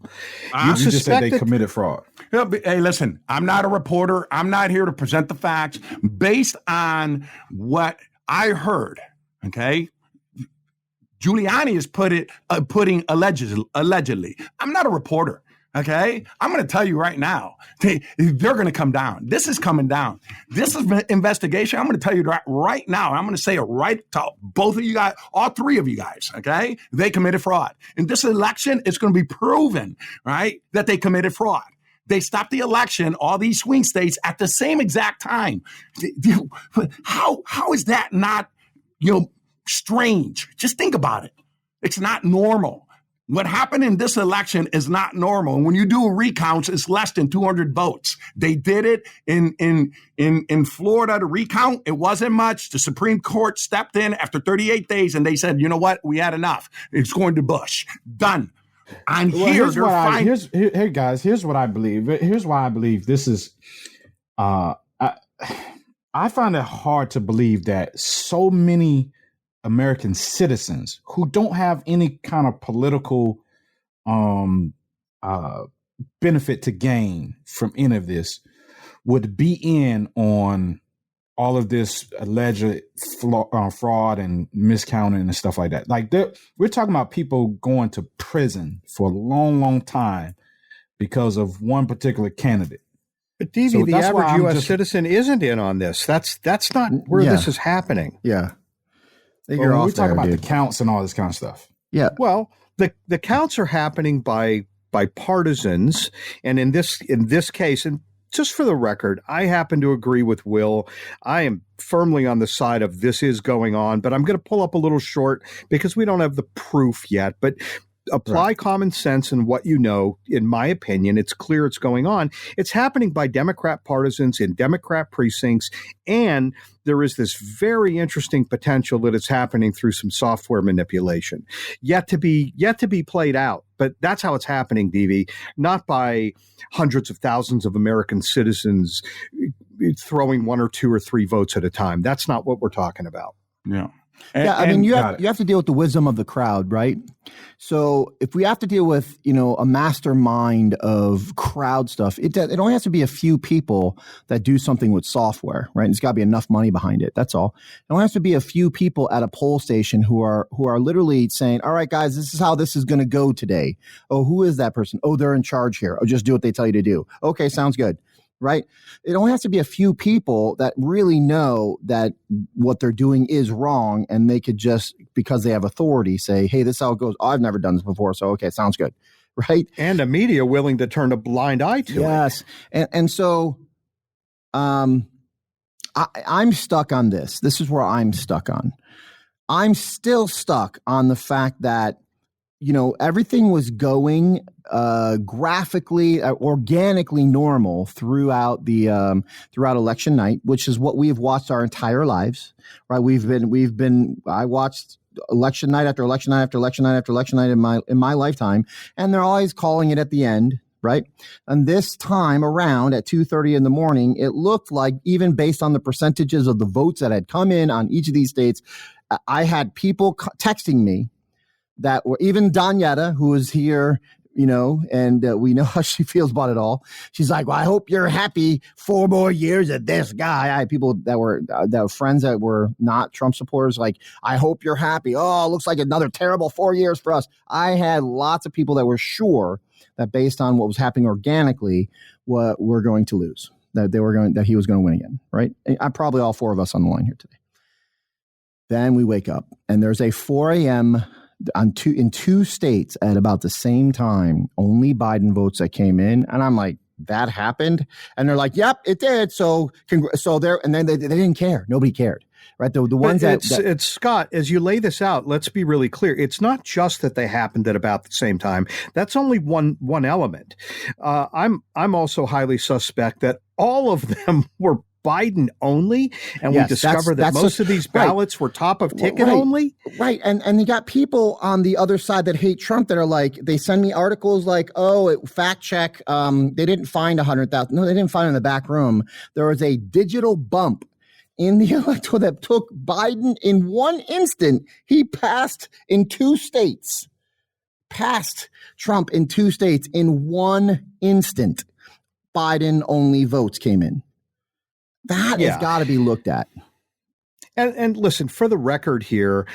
You just said they committed fraud.
Hey, listen, I'm not a reporter. I'm not here to present the facts based on what I heard, okay? Giuliani is putting allegedly. I'm not a reporter, okay? I'm going to tell you right now, they're going to come down. This is coming down. This is an investigation. I'm going to tell you right now. I'm going to say it right to both of you guys, all 3 of you guys, okay? They committed fraud. In this election, it's going to be proven, right, that they committed fraud. They stopped the election, all these swing states, at the same exact time. How is that not, strange? Just think about it. It's not normal. What happened in this election is not normal. And when you do recounts, it's less than 200 votes. They did it in Florida to recount. It wasn't much. The Supreme Court stepped in after 38 days and they said, you know what? We had enough. It's going to Bush. Done. I'm here.
Hey guys, here's what I believe. Here's why I believe this is. I find it hard to believe that so many American citizens who don't have any kind of political benefit to gain from any of this would be in on all of this alleged fraud and miscounting and stuff like that. Like we're talking about people going to prison for a long, long time because of one particular candidate.
But Davey, the average U.S. citizen isn't in on this. That's not where this is happening.
Yeah.
When we talk about the counts and all this kind of stuff.
Yeah. Well, the counts are happening by partisans, and in this case, and just for the record, I happen to agree with Will. I am firmly on the side of this is going on, but I'm going to pull up a little short because we don't have the proof yet. But apply common sense and what you know. In my opinion, it's clear it's going on. It's happening by Democrat partisans in Democrat precincts, and there is this very interesting potential that it's happening through some software manipulation, yet to be played out. But that's how it's happening, DV, not by hundreds of thousands of American citizens throwing 1 or 2 or 3 votes at a time. That's not what we're talking about.
Yeah.
You have to deal with the wisdom of the crowd, right? So if we have to deal with, a mastermind of crowd stuff, it only has to be a few people that do something with software, right? And it's got to be enough money behind it. That's all. It only has to be a few people at a poll station who are literally saying, all right, guys, this is how this is going to go today. Oh, who is that person? Oh, they're in charge here. Oh, just do what they tell you to do. Okay, sounds good. Right? It only has to be a few people that really know that what they're doing is wrong, and they could just, because they have authority, say, hey, this is how it goes. Oh, I've never done this before, so okay, sounds good. Right?
And a media willing to turn a blind eye to it.
Yes. And so I'm stuck on this. This is where I'm stuck on. I'm still stuck on the fact that everything was going graphically, organically normal throughout election night, which is what we've watched our entire lives, right? I watched election night after election night after election night after election night in my lifetime, and they're always calling it at the end, right? And this time around at 2:30 in the morning, it looked like, even based on the percentages of the votes that had come in on each of these states, I had people texting me that were, even Donyetta, who is here, and we know how she feels about it all. She's like, well, I hope you're happy 4 more years of this guy. I had people that were friends that were not Trump supporters, like, I hope you're happy. Oh, it looks like another terrible 4 years for us. I had lots of people that were sure that based on what was happening organically, what we're going to lose, that he was going to win again, right? I'm probably all 4 of us on the line here today. Then we wake up and there's a 4 a.m. in two states at about the same time, only Biden votes that came in. And I'm like, that happened? And they're like, yep, it did. So there, and then they didn't care. Nobody cared. Right. The ones
it's Scott, as you lay this out, let's be really clear. It's not just that they happened at about the same time. That's only one element. I'm also highly suspect that all of them were Biden only, and we discovered that most of these ballots were top of ticket only.
Right. And you got people on the other side that hate Trump that are like, they send me articles like, fact check. They didn't find 100,000. No, they didn't find it in the back room. There was a digital bump in the electoral that took Biden in one instant. He passed in 2 states, passed Trump in 2 states in one instant. Biden only votes came in. That has got to be looked at.
And listen, for the record here,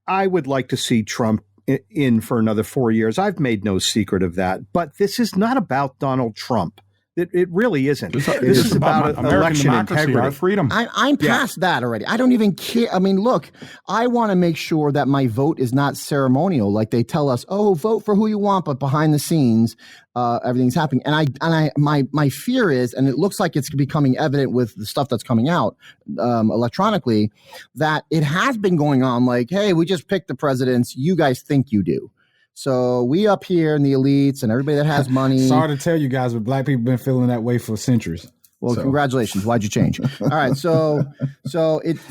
I would like to see Trump in for another 4 years. I've made no secret of that. But this is not about Donald Trump. It really isn't. This is about election integrity,
our freedom.
I'm past that already. I don't even care. I mean, look, I want to make sure that my vote is not ceremonial. Like they tell us, vote for who you want, but behind the scenes, everything's happening. And my fear is, and it looks like it's becoming evident with the stuff that's coming out electronically, that it has been going on. Like, hey, we just picked the presidents. You guys think you do. So we up here in the elites and everybody that has money.
Sorry to tell you guys, but black people been feeling that way for centuries.
Well, congratulations. Why'd you change? All right. So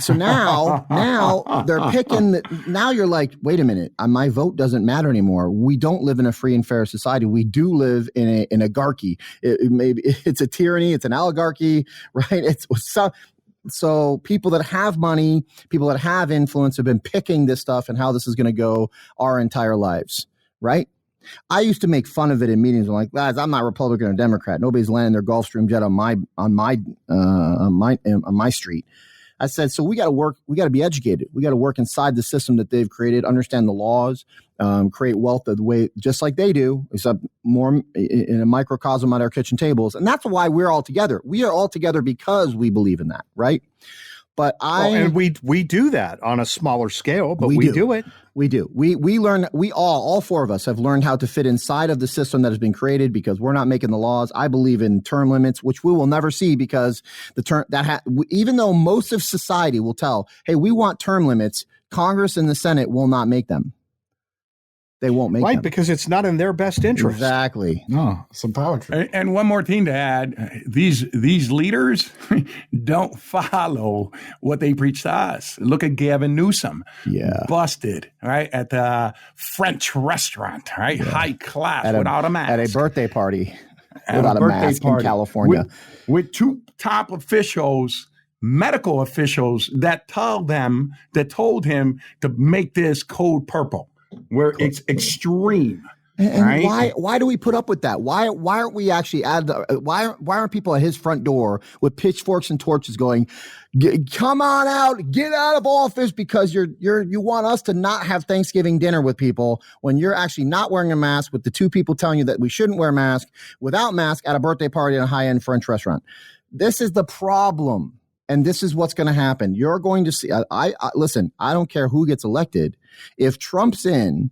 now they're picking. Now you're like, wait a minute. My vote doesn't matter anymore. We don't live in a free and fair society. We do live in an oligarchy. It's a tyranny. It's an oligarchy, right? So people that have money, people that have influence have been picking this stuff and how this is going to go our entire lives, right? I used to make fun of it in meetings. I'm like, guys, I'm not Republican or Democrat. Nobody's landing their Gulfstream jet on my street. I said, so we got to work. We got to be educated. We got to work inside the system that they've created, understand the laws, create wealth the way just like they do, except more in a microcosm at our kitchen tables. And that's why we're all together. We are all together because we believe in that, right? But
and we do that on a smaller scale, but we do it.
We do. We learn. We all 4 of us have learned how to fit inside of the system that has been created because we're not making the laws. I believe in term limits, which we will never see because even though most of society will tell, hey, we want term limits, Congress and the Senate will not make them. They won't make them.
Right, because it's not in their best interest.
Exactly.
No, some power trip.
And one more thing to add, these leaders don't follow what they preach to us. Look at Gavin Newsom.
Yeah.
Busted, right, at the French restaurant, right? Yeah. High class, without a mask.
At a birthday party. Without a mask in California.
With 2 top officials, medical officials that told him to make this code purple. Where it's extreme,
and
right?
Why do we put up with that? Why aren't we actually why aren't people at his front door with pitchforks and torches going, come on out, get out of office because you want us to not have Thanksgiving dinner with people when you're actually not wearing a mask with the 2 people telling you that we shouldn't wear a mask without mask at a birthday party in a high-end French restaurant. This is the problem. And this is what's going to happen. You're going to see, listen, I don't care who gets elected. If Trump's in,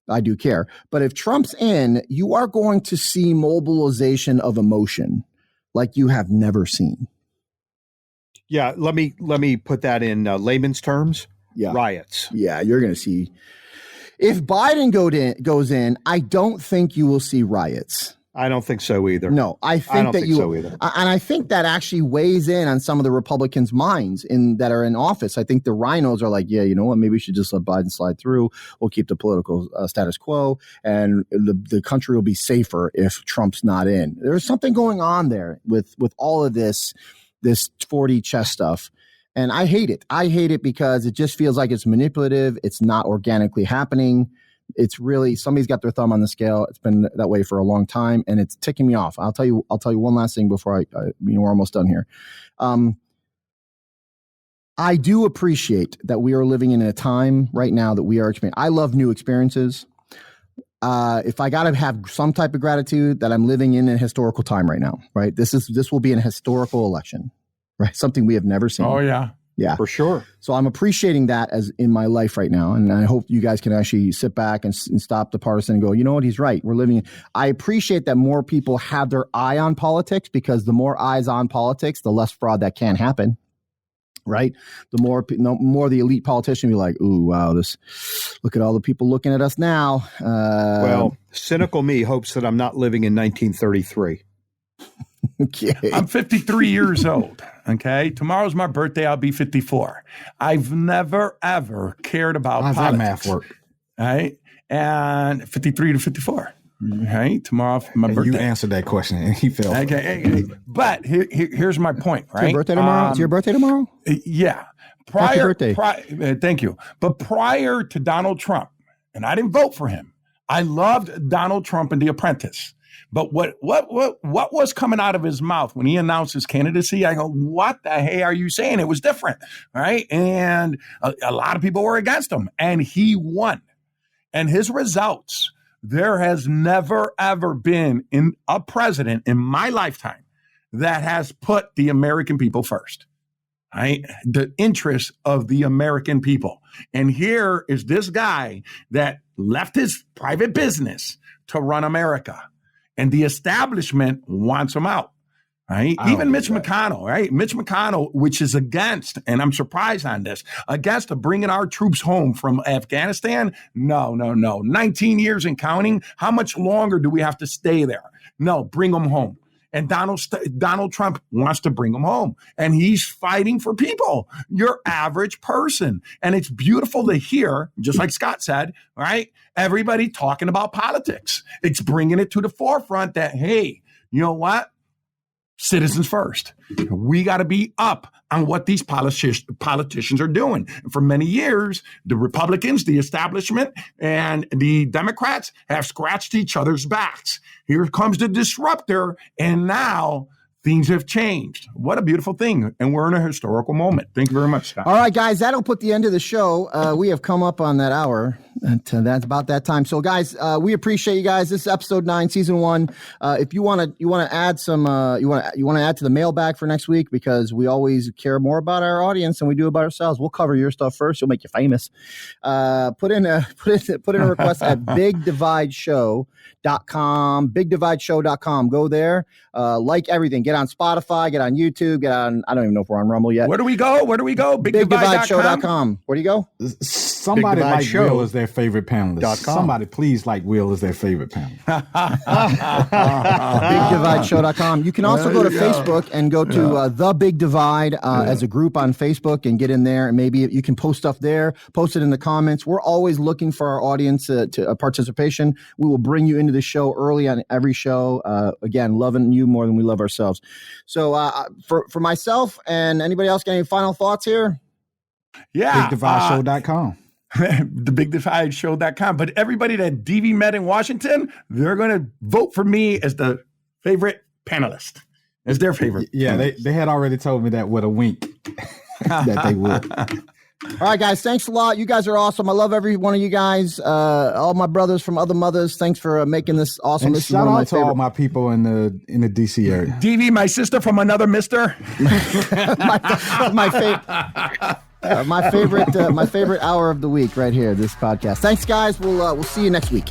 I do care. But if Trump's in, you are going to see mobilization of emotion like you have never seen.
Yeah, let me put that in layman's terms.
Yeah.
Riots.
Yeah, you're going to see. If Biden goes in, I don't think you will see riots.
I don't think so either.
No, I don't think so either. And I think that actually weighs in on some of the Republicans' minds that are in office. I think the rhinos are like, yeah, you know what? Maybe we should just let Biden slide through. We'll keep the political status quo, and the country will be safer if Trump's not in. There's something going on there with all of this 4D chess stuff. And I hate it. I hate it because it just feels like it's manipulative. It's not organically happening. It's really, somebody's got their thumb on the scale. It's been that way for a long time, and it's ticking me off. I'll tell you one last thing before we're almost done here. I do appreciate that we are living in a time right now that we are experiencing. I love new experiences. If I got to have some type of gratitude that I'm living in a historical time right now, right? This will be an historical election, right? Something we have never seen.
Oh yeah.
Yeah,
for sure.
So I'm appreciating that as in my life right now. And I hope you guys can actually sit back and stop the partisan and go, you know what, he's right. We're living. I appreciate that more people have their eye on politics, because the more eyes on politics, the less fraud that can happen. Right. The more the elite politician be like, ooh, wow, look at all the people looking at us now.
Well, cynical me hopes that I'm not living in 1933.
Okay.
I'm 53 years old. Okay. Tomorrow's my birthday. I'll be 54. I've never, ever cared about
How's
politics.
that math work?
Right. And 53 to 54. Right. Tomorrow, my birthday.
You answered that question and he fell.
Okay. But here's my point, right?
It's your birthday tomorrow? It's your birthday tomorrow?
Yeah.
Happy birthday.
Thank you. But prior to Donald Trump, and I didn't vote for him, I loved Donald Trump and The Apprentice. But what was coming out of his mouth when he announced his candidacy? I go, what the hey are you saying? It was different, right? And a lot of people were against him, and he won. And his results, there has never, ever been a president in my lifetime that has put the American people first, right? The interests of the American people. And here is this guy that left his private business to run America. And the establishment wants him out, right? Even Mitch McConnell, right? Mitch McConnell, which is against, and I'm surprised on this, against bringing our troops home from Afghanistan. No. 19 years and counting. How much longer do we have to stay there? No, bring them home. And Donald Trump wants to bring them home. And he's fighting for people, your average person. And it's beautiful to hear, just like Scott said, right? Everybody talking about politics. It's bringing it to the forefront that, hey, you know what? Citizens first. We got to be up on what these politicians are doing. And for many years, the Republicans, the establishment, and the Democrats have scratched each other's backs. Here comes the disruptor, and now things have changed. What a beautiful thing. And we're in a historical moment. Thank you very much, Scott.
All right, guys, that'll put the end of the show. We have come up on that hour. That's about that time. So, guys, we appreciate you guys. This is episode 9, season 1. If you want to add some, you want to add to the mailbag for next week, because we always care more about our audience than we do about ourselves. We'll cover your stuff first. You'll make you famous. Put in a request at bigdivideshow.com. Bigdivideshow.com. Go there. Like everything. Get on Spotify. Get on YouTube. Get on. I don't even know if we're on Rumble yet.
Where do we go?
Bigdivideshow.com. Where do you go?
Somebody like Will is their favorite panelist. Somebody please like Will is their favorite panelist.
BigDivideShow.com. You can also go to Facebook and go to The Big Divide as a group on Facebook and get in there. And maybe you can post stuff there. Post it in the comments. We're always looking for our audience to participation. We will bring you into the show early on every show. Again, loving you more than we love ourselves. So for myself and anybody else got any final thoughts here?
Yeah.
BigDivideShow.com.
TheBigDivideShow.com. But everybody that DV met in Washington, they're going to vote for me as the favorite panelist, as their favorite.
Yeah, they had already told me that with a wink that they would.
All right, guys, thanks a lot. You guys are awesome. I love every one of you guys. All my brothers from other mothers. Than's for making this awesome.
And
this
shout
is
out to all my people in the DC area.
DV, my sister from another mister.
my favorite hour of the week right here, this podcast. Thanks, guys. We'll see you next week.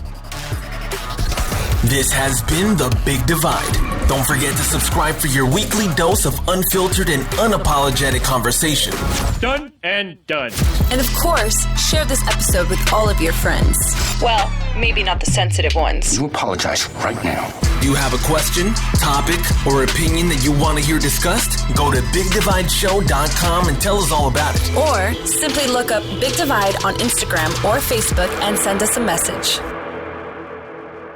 This has been The Big Divide. Don't forget to subscribe for your weekly dose of unfiltered and unapologetic conversation.
Done and done.
And of course, share this episode with all of your friends. Well, maybe not the sensitive ones.
You apologize right now.
Do you have a question, topic, or opinion that you want to hear discussed? Go to BigDivideShow.com and tell us all about it.
Or simply look up Big Divide on Instagram or Facebook and send us a message.